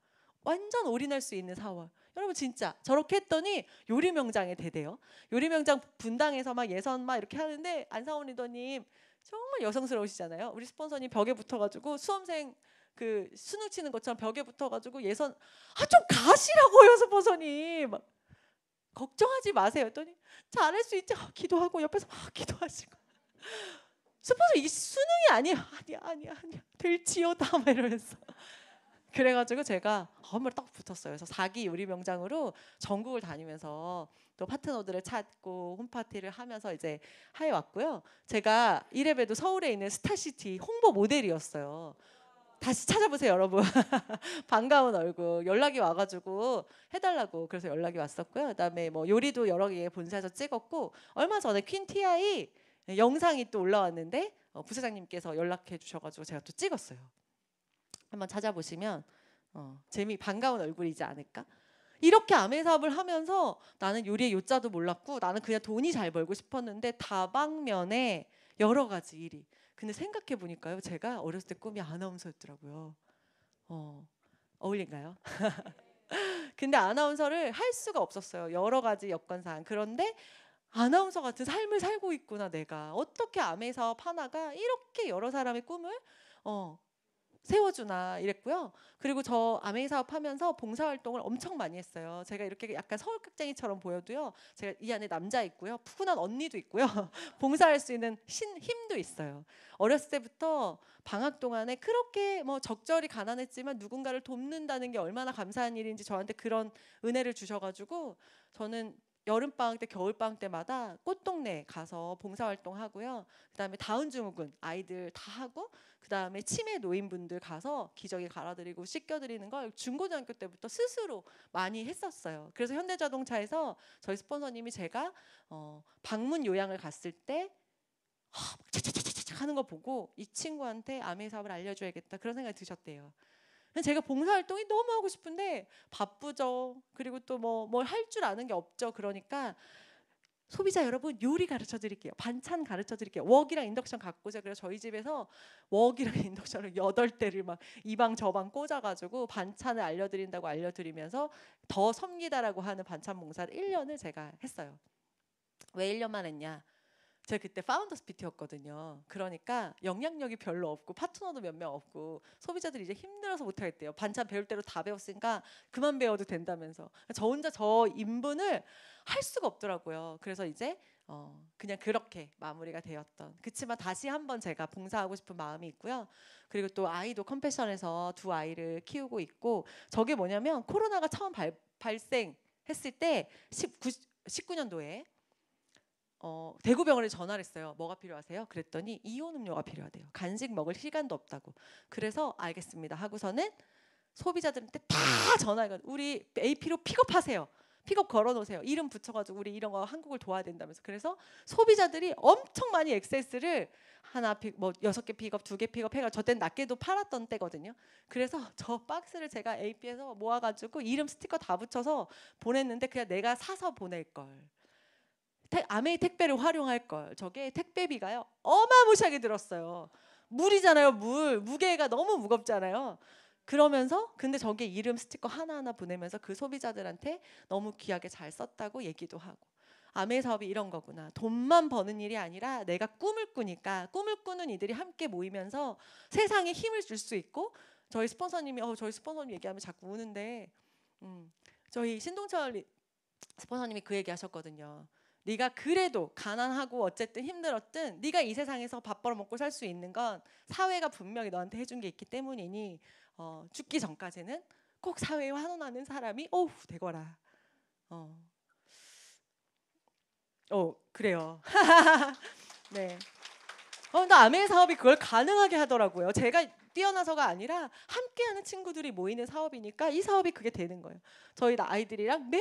완전 올인할 수 있는 4월. 여러분 진짜 저렇게 했더니 요리명장에 대대요. 요리명장 분당에서 막 예선 막 이렇게 하는데 안상원 리더님 정말 여성스러우시잖아요. 우리 스폰서님 벽에 붙어가지고 수험생 그 수능 치는 것처럼 벽에 붙어가지고 예선 좀 가시라고요 스폰서님. 막 걱정하지 마세요 했더니 잘할 수 있지 기도하고 옆에서 막 기도하시고 스폰서 이게 수능이 아니야 아니야 될지어다 막 이러면서 그래가지고 제가 한번 딱 붙었어요. 그래서 4기 요리명장으로 전국을 다니면서 또 파트너들을 찾고 홈파티를 하면서 이제 해왔고요. 제가 이래봬도 서울에 있는 스타시티 홍보 모델이었어요. 다시 찾아보세요 여러분. 반가운 얼굴 연락이 와가지고 해달라고 그래서 연락이 왔었고요. 그다음에 뭐 요리도 여러 개 본사에서 찍었고 얼마 전에 퀸티아이 영상이 또 올라왔는데 부사장님께서 연락해 주셔가지고 제가 또 찍었어요. 한번 찾아보시면 반가운 얼굴이지 않을까? 이렇게 아메 사업을 하면서 나는 요리의 요자도 몰랐고 나는 그냥 돈이 잘 벌고 싶었는데 다방면에 여러 가지 일이. 근데 생각해 보니까요, 제가 어렸을 때 꿈이 아나운서였더라고요. 어울린가요? 근데 아나운서를 할 수가 없었어요. 여러 가지 여건상. 그런데 아나운서 같은 삶을 살고 있구나 내가. 어떻게 아메 사업 하나가 이렇게 여러 사람의 꿈을 세워주나 이랬고요. 그리고 저 아메이 사업하면서 봉사활동을 엄청 많이 했어요. 제가 이렇게 약간 서울깍쟁이처럼 보여도요. 제가 이 안에 남자 있고요. 푸근한 언니도 있고요. 봉사할 수 있는 힘도 있어요. 어렸을 때부터 방학 동안에 그렇게 뭐 적절히 가난했지만 누군가를 돕는다는 게 얼마나 감사한 일인지 저한테 그런 은혜를 주셔가지고 저는 여름방학 때 겨울방학 때마다 꽃동네 가서 봉사활동하고요. 그다음에 다운증후군 아이들 다 하고 그다음에 치매 노인분들 가서 기저귀 갈아드리고 씻겨드리는 걸 중고등학교 때부터 스스로 많이 했었어요. 그래서 현대자동차에서 저희 스폰서님이 제가 방문 요양을 갔을 때 차차차차차 하는 거 보고 이 친구한테 아메 사업을 알려줘야겠다 그런 생각이 드셨대요. 제가 봉사활동이 너무 하고 싶은데 바쁘죠. 그리고 또 뭘 할 줄 아는 게 없죠. 그러니까 소비자 여러분 요리 가르쳐 드릴게요. 반찬 가르쳐 드릴게요. 웍이랑 인덕션 갖고 오자. 그래서 저희 집에서 웍이랑 인덕션을 8대를 막 이 방 저 방 꽂아가지고 반찬을 알려드린다고 알려드리면서 더 섬기다라고 하는 반찬 봉사를 1년을 제가 했어요. 왜 1년만 했냐? 제가 그때 파운더스 PT였거든요. 그러니까 영향력이 별로 없고 파트너도 몇 명 없고 소비자들이 이제 힘들어서 못하겠대요. 반찬 배울 대로 다 배웠으니까 그만 배워도 된다면서 저 혼자 저 인분을 할 수가 없더라고요. 그래서 이제 그냥 그렇게 마무리가 되었던. 그치만 다시 한번 제가 봉사하고 싶은 마음이 있고요. 그리고 또 아이도 컴패션에서 2 아이를 키우고 있고 저게 뭐냐면 코로나가 처음 발생했을 때 19년도에 대구병원에 전화를 했어요. 뭐가 필요하세요? 그랬더니 이온 음료가 필요하대요. 간식 먹을 시간도 없다고. 그래서 알겠습니다 하고서는 소비자들한테 다 전화해가지고 우리 AP로 픽업하세요. 픽업 걸어놓으세요. 이름 붙여가지고 우리 이런 거 한국을 도와야 된다면서. 그래서 소비자들이 엄청 많이 액세스를 하나 뭐 6개 픽업, 2개 픽업 해가 저 때는 낮게도 팔았던 때거든요. 그래서 저 박스를 제가 AP에서 모아가지고 이름 스티커 다 붙여서 보냈는데 그냥 내가 사서 보낼 걸. 아메이 택배를 활용할 걸. 저게 택배비가요 어마무시하게 들었어요. 물이잖아요. 무게가 너무 무겁잖아요. 그러면서 근데 저게 이름 스티커 하나하나 보내면서 그 소비자들한테 너무 귀하게 잘 썼다고 얘기도 하고. 아메이 사업이 이런 거구나. 돈만 버는 일이 아니라 내가 꿈을 꾸니까 꿈을 꾸는 이들이 함께 모이면서 세상에 힘을 줄 수 있고. 저희 스폰서님이 저희 스폰서님 얘기하면 자꾸 우는데 저희 신동철 스폰서님이 그 얘기 하셨거든요. 네가 그래도 가난하고 어쨌든 힘들었든 네가 이 세상에서 밥 벌어먹고 살 수 있는 건 사회가 분명히 너한테 해준 게 있기 때문이니 죽기 전까지는 꼭 사회에 환원하는 사람이 되거라. 그래요. 네. 근데 아메 사업이 그걸 가능하게 하더라고요. 제가 뛰어나서가 아니라 함께하는 친구들이 모이는 사업이니까 이 사업이 그게 되는 거예요. 저희 아이들이랑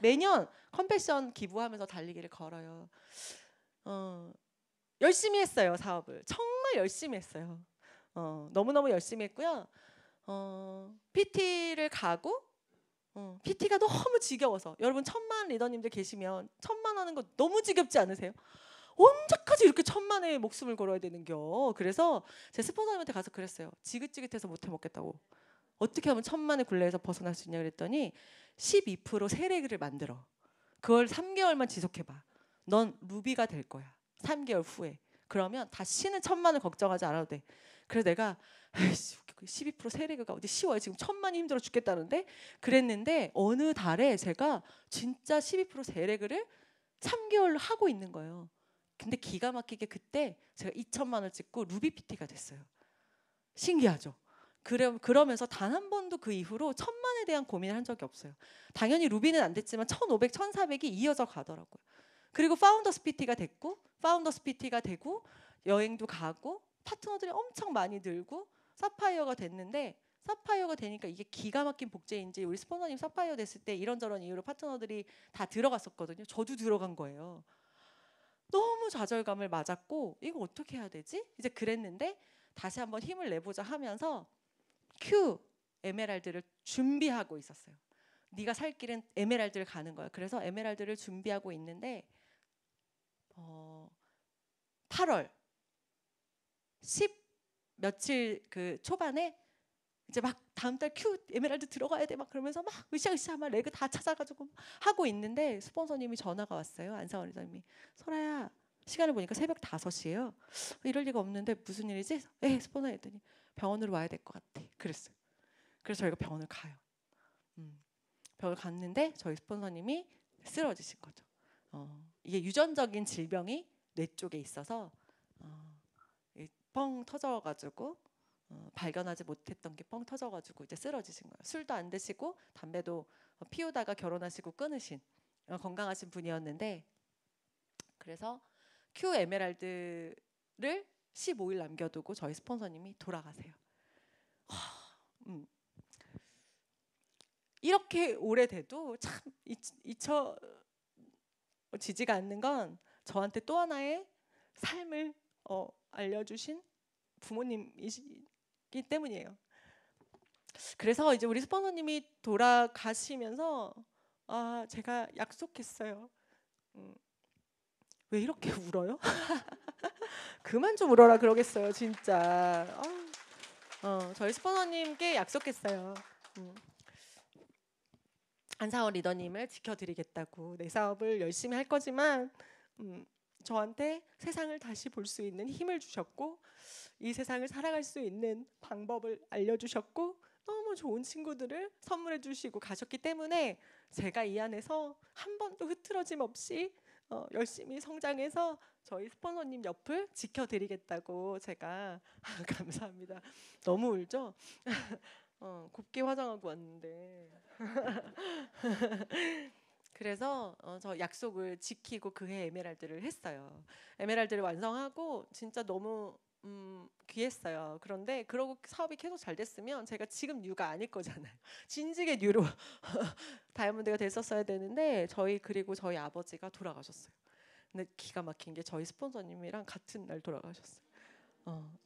매년 컴패션 기부하면서 달리기를 걸어요. 열심히 했어요. 사업을. 정말 정말 열심히 했어요. 너무너무 열심히 했고요. PT를 가고 PT가 너무 지겨워서, 여러분 1000만 리더님들 계시면 1000만 하는 거 너무 지겹지 않으세요? 언제까지 이렇게 1000만에 목숨을 걸어야 되는겨? 그래서 제 스폰서님한테 가서 그랬어요. 지긋지긋해서 못 해먹겠다고. 어떻게 하면 1000만의 굴레에서 벗어날 수 있냐 그랬더니 12% 세례를 만들어. 그걸 3개월만 지속해봐. 넌 루비가 될 거야. 3개월 후에. 그러면 다시는 1000만을 걱정하지 않아도 돼. 그래서 내가 12% 세례가 어디 쉬워요. 지금 1000만이 힘들어 죽겠다는데. 그랬는데 어느 달에 제가 진짜 12% 세례를 3개월로 하고 있는 거예요. 근데 기가 막히게 그때 제가 2000만을 찍고 루비 PT가 됐어요. 신기하죠? 그러면서 단 한 번도 그 이후로 1000만에 대한 고민을 한 적이 없어요. 당연히 루비는 안 됐지만 1500, 1400이 이어져 가더라고요. 그리고 파운더스 PT가 됐고, 파운더스 PT가 되고 여행도 가고 파트너들이 엄청 많이 늘고 사파이어가 됐는데, 사파이어가 되니까 이게 기가 막힌 복제인지, 우리 스폰서님 사파이어 됐을 때 이런저런 이유로 파트너들이 다 들어갔었거든요. 저도 들어간 거예요. 너무 좌절감을 맞았고 이거 어떻게 해야 되지? 이제 그랬는데 다시 한번 힘을 내보자 하면서 Q 에메랄드를 준비하고 있었어요. 네가 살 길은 에메랄드를 가는 거야. 그래서 에메랄드를 준비하고 있는데 8월 10 며칠 그 초반에 이제 막 다음 달 Q 에메랄드 들어가야 돼 막 그러면서 막 으쌰으쌰 막 레그 다 찾아가지고 하고 있는데 스폰서님이 전화가 왔어요. 안상원 리더님이. 설아야, 시간을 보니까 새벽 5시예요. 이럴 리가 없는데 무슨 일이지? 스폰서 했더니 병원으로 와야 될 것 같아. 그랬어요. 그래서 저희가 병원을 가요. 병원을 갔는데 저희 스폰서님이 쓰러지신 거죠. 이게 유전적인 질병이 뇌 쪽에 있어서 뻥 터져가지고 발견하지 못했던 게 뻥 터져가지고 이제 쓰러지신 거예요. 술도 안 드시고 담배도 피우다가 결혼하시고 끊으신 건강하신 분이었는데, 그래서 Q 에메랄드를 15일 남겨두고 저희 스폰서님이 돌아가세요. 이렇게 오래돼도 참 잊혀지지가 않는 건 저한테 또 하나의 삶을 알려주신 부모님이시기 때문이에요. 그래서 이제 우리 스폰서님이 돌아가시면서 제가 약속했어요. 왜 이렇게 울어요? 그만 좀 울어라 그러겠어요 진짜. 저희 스폰서님께 약속했어요. 안상원 리더님을 지켜드리겠다고. 내 사업을 열심히 할 거지만 저한테 세상을 다시 볼 수 있는 힘을 주셨고, 이 세상을 살아갈 수 있는 방법을 알려주셨고, 너무 좋은 친구들을 선물해 주시고 가셨기 때문에 제가 이 안에서 한 번도 흐트러짐 없이 열심히 성장해서 저희 스폰서님 옆을 지켜드리겠다고 제가 감사합니다. 너무 울죠? 곱게 화장하고 왔는데 그래서 저 약속을 지키고 그해 에메랄드를 했어요. 에메랄드를 완성하고 진짜 너무 귀했어요. 그런데 그러고 사업이 계속 잘 됐으면 제가 지금 뉴가 아닐 거잖아요. 진지게 뉴로 다이아몬드가 됐었어야 되는데 그리고 저희 아버지가 돌아가셨어요. 근데 기가 막힌 게 저희 스폰서님이랑 같은 날 돌아가셨어요.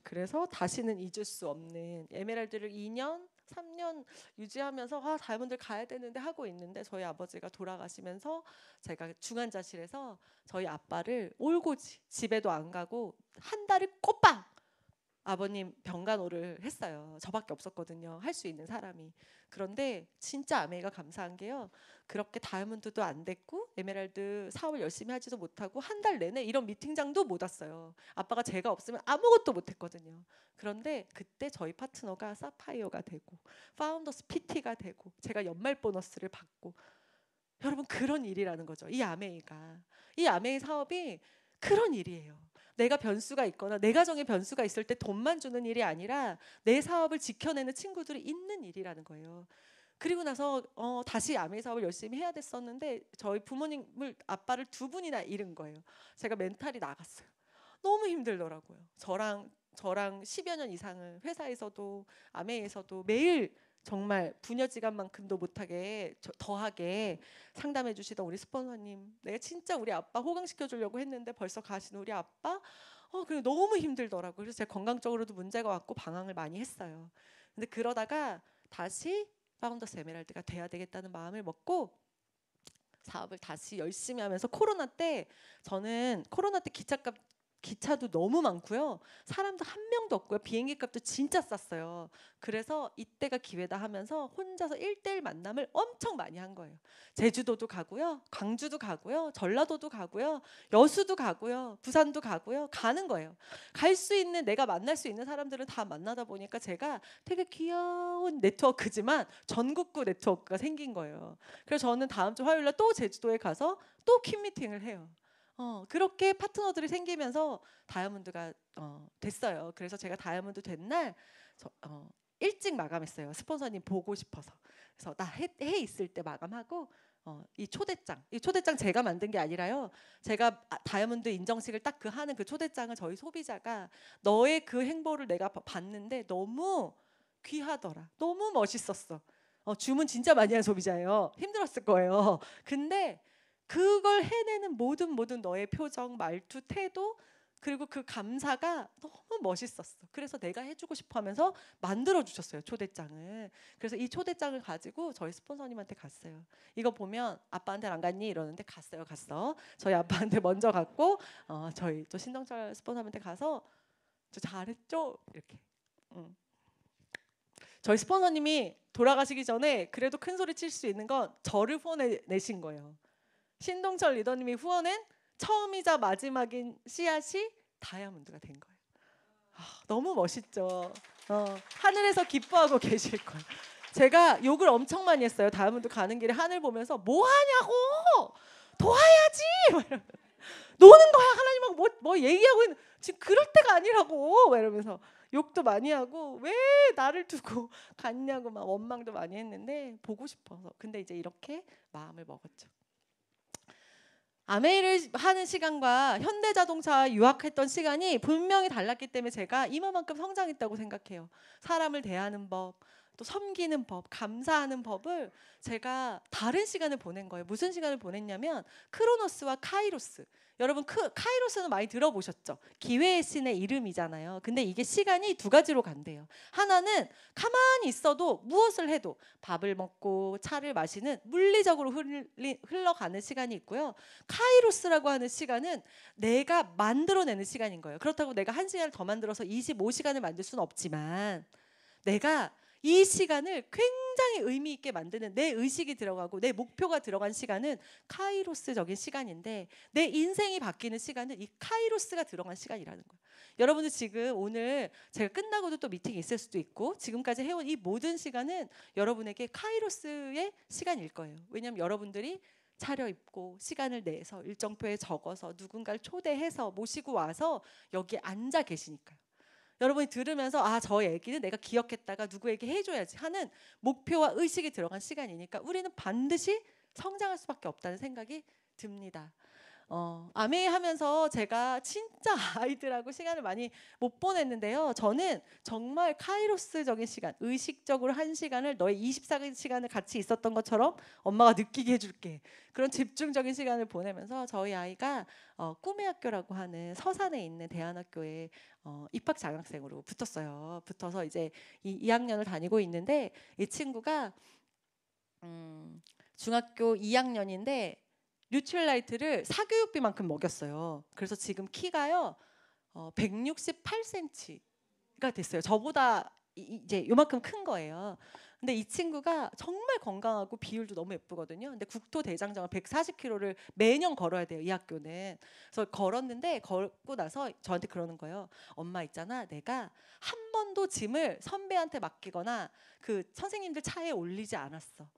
그래서 다시는 잊을 수 없는, 에메랄드를 2년 3년 유지하면서 다이아몬드 가야 되는데 하고 있는데 저희 아버지가 돌아가시면서 제가 중환자실에서 저희 아빠를 올고지 집에도 안 가고 한 달을 꼬박 아버님 병간호를 했어요. 저밖에 없었거든요. 할 수 있는 사람이. 그런데 진짜 아메이가 감사한 게요. 그렇게 다이아몬드도 안 됐고 에메랄드 사업을 열심히 하지도 못하고 한 달 내내 이런 미팅장도 못 왔어요. 아빠가 제가 없으면 아무것도 못했거든요. 그런데 그때 저희 파트너가 사파이어가 되고 파운더스 PT가 되고 제가 연말 보너스를 받고, 여러분 그런 일이라는 거죠. 이 아메이 사업이 그런 일이에요. 내가 변수가 있거나 내 가정에 변수가 있을 때 돈만 주는 일이 아니라 내 사업을 지켜내는 친구들이 있는 일이라는 거예요. 그리고 나서 다시 아메이 사업을 열심히 해야 됐었는데 저희 부모님을, 아빠를 2분이나 잃은 거예요. 제가 멘탈이 나갔어요. 너무 힘들더라고요. 저랑 10여 년 이상을 회사에서도 아메이에서도 매일 정말 부녀지간만큼도 못하게 더하게 상담해 주시던 우리 스폰서님, 내가 진짜 우리 아빠 호강시켜 주려고 했는데 벌써 가신 우리 아빠 그리고 너무 힘들더라고요. 그래서 제가 건강적으로도 문제가 왔고 방황을 많이 했어요. 근데 그러다가 다시 파운더스 에메랄드가 돼야 되겠다는 마음을 먹고 사업을 다시 열심히 하면서 저는 코로나 때 기차도 너무 많고요. 사람도 한 명도 없고요. 비행기 값도 진짜 쌌어요. 그래서 이때가 기회다 하면서 혼자서 1대1 만남을 엄청 많이 한 거예요. 제주도도 가고요. 광주도 가고요. 전라도도 가고요. 여수도 가고요. 부산도 가고요. 가는 거예요. 갈 수 있는, 내가 만날 수 있는 사람들은 다 만나다 보니까 제가 되게 귀여운 네트워크지만 전국구 네트워크가 생긴 거예요. 그래서 저는 다음 주 화요일에 또 제주도에 가서 또 퀸미팅을 해요. 그렇게 파트너들이 생기면서 다이아몬드가 됐어요. 그래서 제가 다이아몬드 된 날 일찍 마감했어요. 스폰서님 보고 싶어서. 그래서 나 해 있을 때 마감하고 이 초대장 제가 만든 게 아니라요. 제가 다이아몬드 인정식을 딱 하는 그 초대장을 저희 소비자가 너의 그 행보를 내가 봤는데 너무 귀하더라. 너무 멋있었어. 주문 진짜 많이 한 소비자예요. 힘들었을 거예요. 근데 그걸 해내는 모든 너의 표정, 말투, 태도, 그리고 그 감사가 너무 멋있었어. 그래서 내가 해주고 싶어하면서 만들어 주셨어요, 초대장을. 그래서 이 초대장을 가지고 저희 스폰서님한테 갔어요. 이거 보면 아빠한테는 안 갔니? 이러는데 갔어. 저희 아빠한테 먼저 갔고 저희 또 신동철 스폰서한테 가서 저 잘했죠? 이렇게. 저희 스폰서님이 돌아가시기 전에 그래도 큰 소리 칠 수 있는 건 저를 후원해내신 거예요. 신동철 리더님이 후원한 처음이자 마지막인 씨앗이 다이아몬드가 된 거예요. 너무 멋있죠. 하늘에서 기뻐하고 계실 거예요. 제가 욕을 엄청 많이 했어요. 다이아몬드 가는 길에 하늘 보면서 뭐 하냐고, 도와야지. 노는 거야 하나님하고 뭐 얘기하고 있는, 지금 그럴 때가 아니라고 이러면서 욕도 많이 하고 왜 나를 두고 갔냐고 막 원망도 많이 했는데 보고 싶어서. 근데 이제 이렇게 마음을 먹었죠. 아메이를 하는 시간과 현대자동차 유학했던 시간이 분명히 달랐기 때문에 제가 이만큼 성장했다고 생각해요. 사람을 대하는 법, 또 섬기는 법, 감사하는 법을 제가 다른 시간을 보낸 거예요. 무슨 시간을 보냈냐면 크로노스와 카이로스. 여러분 카이로스는 많이 들어보셨죠? 기회의 신의 이름이잖아요. 근데 이게 시간이 두 가지로 간대요. 하나는 가만히 있어도 무엇을 해도 밥을 먹고 차를 마시는 물리적으로 흘러가는 시간이 있고요. 카이로스라고 하는 시간은 내가 만들어내는 시간인 거예요. 그렇다고 내가 1시간을 더 만들어서 25시간을 만들 수는 없지만 내가 이 시간을 굉장히 의미 있게 만드는 내 의식이 들어가고 내 목표가 들어간 시간은 카이로스적인 시간인데, 내 인생이 바뀌는 시간은 이 카이로스가 들어간 시간이라는 거예요. 여러분들 지금 오늘 제가 끝나고도 또 미팅이 있을 수도 있고 지금까지 해온 이 모든 시간은 여러분에게 카이로스의 시간일 거예요. 왜냐하면 여러분들이 차려입고 시간을 내서 일정표에 적어서 누군가를 초대해서 모시고 와서 여기에 앉아 계시니까요. 여러분이 들으면서 저 얘기는 내가 기억했다가 누구에게 해줘야지 하는 목표와 의식이 들어간 시간이니까 우리는 반드시 성장할 수밖에 없다는 생각이 듭니다. 아메이 하면서 제가 진짜 아이들하고 시간을 많이 못 보냈는데요. 저는 정말 카이로스적인 시간, 의식적으로 한 시간을 너의 24시간을 같이 있었던 것처럼 엄마가 느끼게 해줄게. 그런 집중적인 시간을 보내면서 저희 아이가 꿈의 학교라고 하는 서산에 있는 대안학교에 입학 장학생으로 붙었어요. 붙어서 이제 2학년을 다니고 있는데 이 친구가 중학교 2학년인데 뉴트럴라이트를 사교육비만큼 먹였어요. 그래서 지금 키가요 168cm가 됐어요. 저보다 이제 요만큼 큰 거예요. 근데 이 친구가 정말 건강하고 비율도 너무 예쁘거든요. 근데 국토대장정을 140km를 매년 걸어야 돼요, 이 학교는. 그래서 걸었는데 걷고 나서 저한테 그러는 거예요. 엄마 있잖아, 내가 한 번도 짐을 선배한테 맡기거나 그 선생님들 차에 올리지 않았어.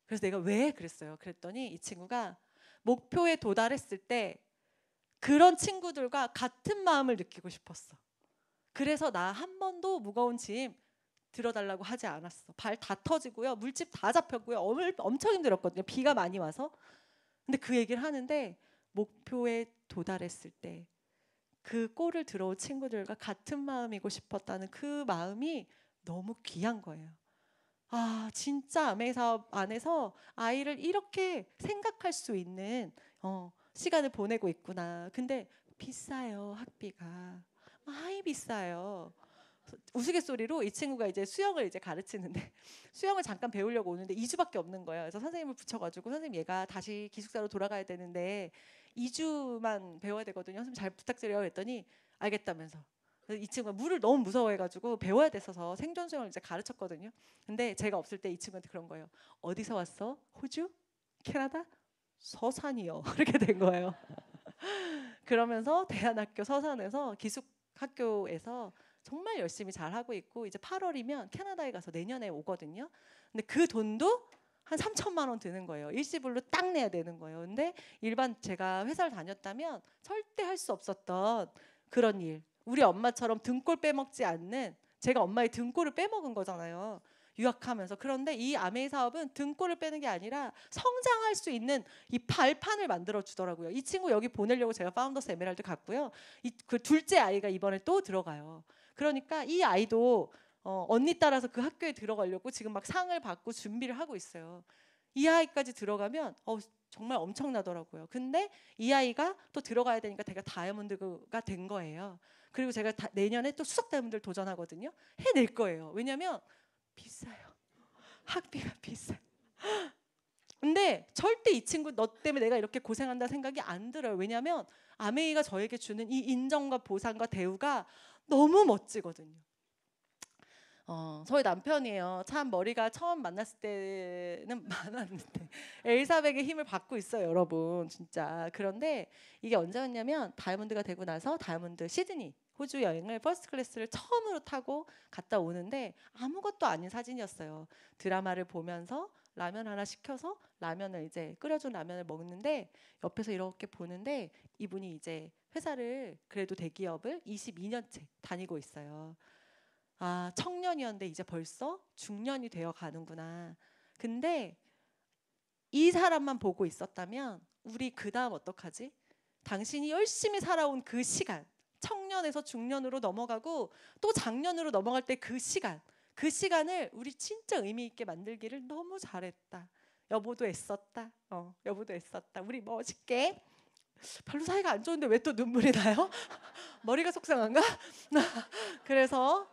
그래서 내가 왜 그랬어요. 그랬더니 이 친구가 목표에 도달했을 때 그런 친구들과 같은 마음을 느끼고 싶었어. 그래서 나 한 번도 무거운 짐 들어달라고 하지 않았어. 발 다 터지고요. 물집 다 잡혔고요. 엄청 힘들었거든요. 비가 많이 와서. 근데 그 얘기를 하는데 목표에 도달했을 때 그 골을 들어온 친구들과 같은 마음이고 싶었다는 그 마음이 너무 귀한 거예요. 진짜 아메이 사업 안에서 아이를 이렇게 생각할 수 있는 시간을 보내고 있구나. 근데 비싸요, 학비가. 많이 비싸요. 우스갯소리로 이 친구가 이제 수영을 이제 가르치는데 수영을 잠깐 배우려고 오는데 2주밖에 없는 거예요. 그래서 선생님을 붙여가지고 선생님 얘가 다시 기숙사로 돌아가야 되는데 2주만 배워야 되거든요. 선생님 잘 부탁드려요 했더니 알겠다면서. 그래서 이 친구가 물을 너무 무서워해가지고 배워야 됐어서 생존 수영을 이제 가르쳤거든요. 근데 제가 없을 때 이 친구한테 그런 거예요. 어디서 왔어? 호주? 캐나다? 서산이요. 이렇게 된 거예요. 그러면서 대안학교 서산에서 기숙학교에서 정말 열심히 잘 하고 있고 이제 8월이면 캐나다에 가서 내년에 오거든요. 근데 그 돈도 한 3천만 원 드는 거예요. 일시불로 딱 내야 되는 거예요. 근데 일반 제가 회사를 다녔다면 절대 할 수 없었던 그런 일. 우리 엄마처럼 등골 빼먹지 않는 제가 엄마의 등골을 빼먹은 거잖아요. 유학하면서. 그런데 이 아메이 사업은 등골을 빼는 게 아니라 성장할 수 있는 이 발판을 만들어 주더라고요. 이 친구 여기 보내려고 제가 파운더스 에메랄드 갔고요. 그 둘째 아이가 이번에 또 들어가요. 그러니까 이 아이도 언니 따라서 그 학교에 들어가려고 지금 막 상을 받고 준비를 하고 있어요. 이 아이까지 들어가면 정말 엄청나더라고요. 근데 이 아이가 또 들어가야 되니까 제가 다이아몬드가 된 거예요. 그리고 제가 내년에 또 수석 다이아몬드를 도전하거든요. 해낼 거예요. 왜냐면 비싸요. 학비가 비싸요. 근데 절대 이 친구 너 때문에 내가 이렇게 고생한다 생각이 안 들어요. 왜냐면 아메이가 저에게 주는 이 인정과 보상과 대우가 너무 멋지거든요. 저희 남편이에요. 참 머리가 처음 만났을 때는 많았는데 엘사백의 힘을 받고 있어요, 여러분. 진짜. 그런데 이게 언제였냐면 다이아몬드가 되고 나서 다이아몬드 시드니 호주 여행을 퍼스트 클래스를 처음으로 타고 갔다 오는데 아무것도 아닌 사진이었어요. 드라마를 보면서 라면 하나 시켜서 라면을 이제 끓여준 라면을 먹는데 옆에서 이렇게 보는데 이분이 이제 회사를 그래도 대기업을 22년째 다니고 있어요. 청년이었는데 이제 벌써 중년이 되어 가는구나. 근데 이 사람만 보고 있었다면 우리 그다음 어떡하지? 당신이 열심히 살아온 그 시간, 청년에서 중년으로 넘어가고 또 장년으로 넘어갈 때 그 시간을 우리 진짜 의미 있게 만들기를 너무 잘했다. 여보도 애썼다. 여보도 애썼다. 우리 멋있게. 별로 사이가 안 좋은데 왜 또 눈물이 나요? 머리가 속상한가? 그래서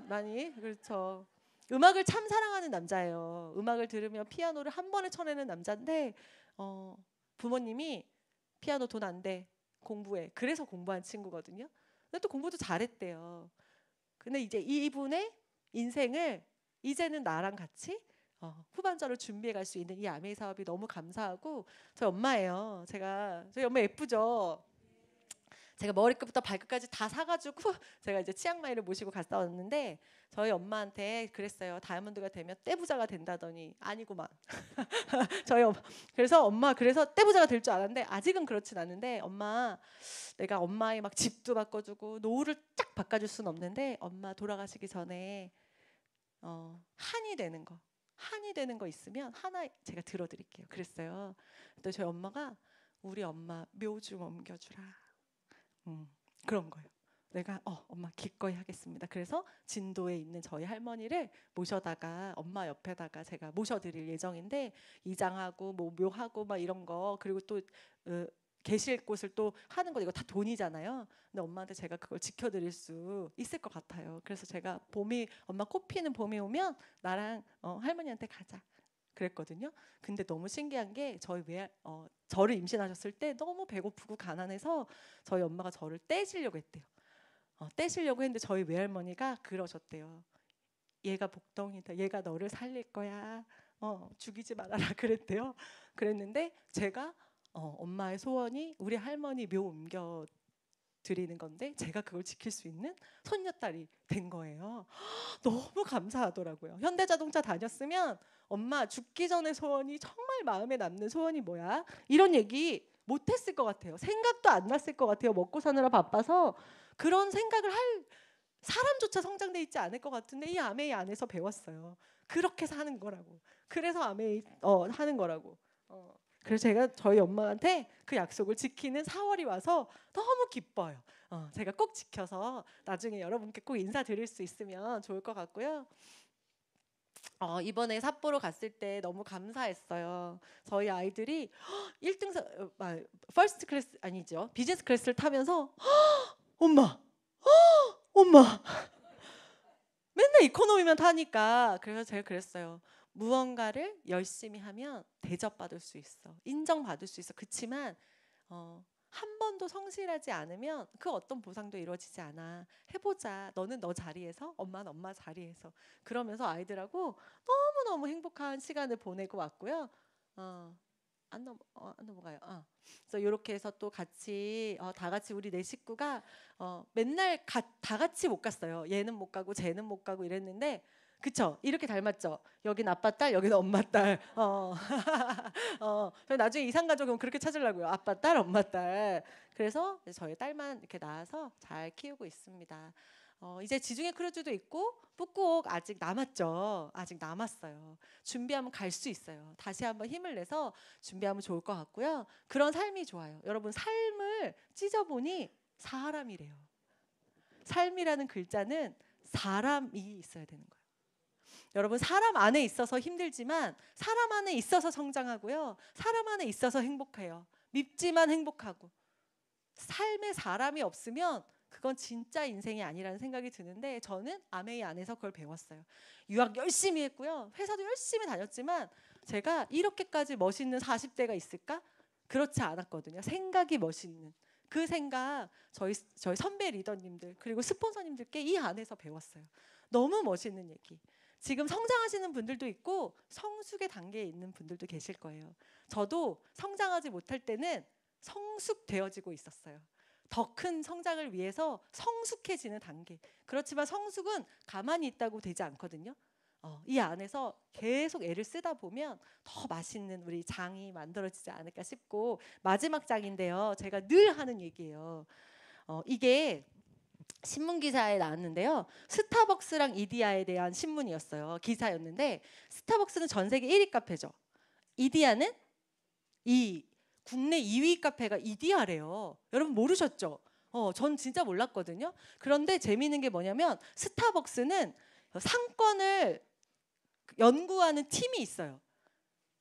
많이 그렇죠. 음악을 참 사랑하는 남자예요. 음악을 들으면 피아노를 한 번에 쳐내는 남자인데 부모님이 피아노 돈 안 돼. 공부해. 그래서 공부한 친구거든요. 근데 또 공부도 잘했대요. 근데 이제 이분의 인생을 이제는 나랑 같이 후반전을 준비해 갈 수 있는 이 아메이 사업이 너무 감사하고 저희 엄마예요. 저희 엄마 예쁘죠? 제가 머리끝부터 발끝까지 다 사가지고 제가 이제 치앙마이를 모시고 갔다 왔는데 저희 엄마한테 그랬어요. 다이아몬드가 되면 떼부자가 된다더니 아니구만. 그래서 엄마 그래서 떼부자가 될 줄 알았는데 아직은 그렇진 않은데 엄마 내가 엄마의 막 집도 바꿔주고 노후를 쫙 바꿔줄 수는 없는데 엄마 돌아가시기 전에 한이 되는 거 있으면 하나 제가 들어드릴게요. 그랬어요. 또 저희 엄마가 우리 엄마 묘 좀 옮겨주라. 그런 거예요. 내가 엄마 기꺼이 하겠습니다. 그래서 진도에 있는 저희 할머니를 모셔다가 엄마 옆에다가 제가 모셔드릴 예정인데 이장하고 뭐 묘하고 막 이런 거 그리고 또 계실 곳을 또 하는 거 이거 다 돈이잖아요. 근데 엄마한테 제가 그걸 지켜드릴 수 있을 것 같아요. 그래서 제가 엄마 꽃 피는 봄이 오면 나랑 할머니한테 가자. 그랬거든요. 근데 너무 신기한 게 저를 임신하셨을 때 너무 배고프고 가난해서 저희 엄마가 저를 떼시려고 했대요. 떼시려고 했는데 저희 외할머니가 그러셨대요. 얘가 복덩이다. 얘가 너를 살릴 거야. 죽이지 말아라 그랬대요. 그랬는데 제가 엄마의 소원이 우리 할머니 묘 옮겨 드리는 건데 제가 그걸 지킬 수 있는 손녀딸이 된 거예요. 너무 감사하더라고요. 현대자동차 다녔으면 엄마 죽기 전에 소원이 정말 마음에 남는 소원이 뭐야? 이런 얘기 못했을 것 같아요. 생각도 안 났을 것 같아요. 먹고 사느라 바빠서 그런 생각을 할 사람조차 성장돼 있지 않을 것 같은데 이 아메이 안에서 배웠어요. 그렇게 사는 거라고. 그래서 아메이 하는 거라고. 그래서 제가 저희 엄마한테 그 약속을 지키는 4월이 와서 너무 기뻐요. 제가 꼭 지켜서 나중에 여러분께 꼭 인사드릴 수 있으면 좋을 것 같고요. 이번에 삿포로 갔을 때 너무 감사했어요. 저희 아이들이 1등석, 퍼스트 클래스 아니죠, 비즈니스 클래스를 타면서 엄마, 엄마, 맨날 이코노미만 타니까. 그래서 제가 그랬어요. 무언가를 열심히 하면 대접받을 수 있어, 인정받을 수 있어. 그치만 한 번도 성실하지 않으면 그 어떤 보상도 이루어지지 않아. 해보자. 너는 너 자리에서, 엄마는 엄마 자리에서. 그러면서 아이들하고 너무너무 행복한 시간을 보내고 왔고요. 안 넘어가요. 그래서 이렇게 해서 또 같이 다 같이 우리 네 식구가 맨날 다 같이 못 갔어요. 얘는 못 가고 쟤는 못 가고 이랬는데, 그쵸? 이렇게 닮았죠? 여긴 아빠 딸, 여기는 엄마 딸. 저 나중에 이상가족은 그렇게 찾으려고요. 아빠 딸, 엄마 딸. 그래서 저희 딸만 이렇게 낳아서 잘 키우고 있습니다. 이제 지중해 크루즈도 있고 북극 아직 남았죠. 아직 남았어요. 준비하면 갈 수 있어요. 다시 한번 힘을 내서 준비하면 좋을 것 같고요. 그런 삶이 좋아요. 여러분, 삶을 찢어보니 사람이래요. 삶이라는 글자는 사람이 있어야 되는 거예요. 여러분, 사람 안에 있어서 힘들지만 사람 안에 있어서 성장하고요. 사람 안에 있어서 행복해요. 밉지만 행복하고. 삶에 사람이 없으면 그건 진짜 인생이 아니라는 생각이 드는데, 저는 아메이 안에서 그걸 배웠어요. 유학 열심히 했고요. 회사도 열심히 다녔지만 제가 이렇게까지 멋있는 40대가 있을까? 그렇지 않았거든요. 생각이 멋있는 그 생각, 저희 선배 리더님들 그리고 스폰서님들께 이 안에서 배웠어요. 너무 멋있는 얘기. 지금 성장하시는 분들도 있고 성숙의 단계에 있는 분들도 계실 거예요. 저도 성장하지 못할 때는 성숙되어지고 있었어요. 더 큰 성장을 위해서 성숙해지는 단계. 그렇지만 성숙은 가만히 있다고 되지 않거든요. 이 안에서 계속 애를 쓰다 보면 더 맛있는 우리 장이 만들어지지 않을까 싶고, 마지막 장인데요. 제가 늘 하는 얘기예요. 이게 신문 기사에 나왔는데요. 스타벅스랑 이디야에 대한 신문이었어요. 기사였는데, 스타벅스는 전 세계 1위 카페죠. 이디야는 국내 2위 카페가 이디야래요. 여러분 모르셨죠? 전 진짜 몰랐거든요. 그런데 재미있는 게 뭐냐면, 스타벅스는 상권을 연구하는 팀이 있어요.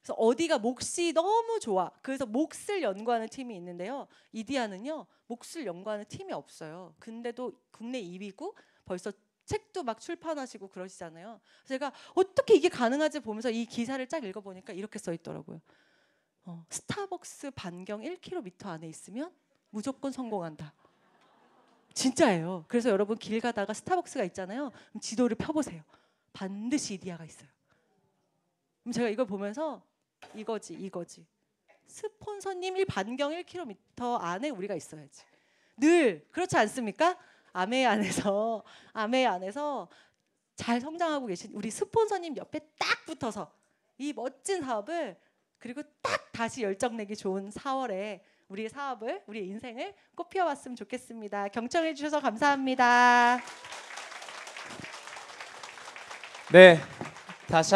그래서 어디가 몫이 너무 좋아. 그래서 몫을 연구하는 팀이 있는데요. 이디야는요, 몫을 연구하는 팀이 없어요. 근데도 국내 2위고 벌써 책도 막 출판하시고 그러시잖아요. 제가 어떻게 이게 가능하지 보면서 이 기사를 쫙 읽어보니까 이렇게 써 있더라고요. 스타벅스 반경 1km 안에 있으면 무조건 성공한다. 진짜예요. 그래서 여러분, 길 가다가 스타벅스가 있잖아요. 그럼 지도를 펴보세요. 반드시 이디야가 있어요. 그럼 제가 이걸 보면서 이거지. 스폰서님 반경 1km 안에 우리가 있어야지. 늘 그렇지 않습니까? 아메이 안에서 잘 성장하고 계신 우리 스폰서님 옆에 딱 붙어서 이 멋진 사업을, 그리고 딱 다시 열정 내기 좋은 4월에 우리의 사업을, 우리의 인생을 꽃피워봤으면 좋겠습니다. 경청해 주셔서 감사합니다. 네, 다시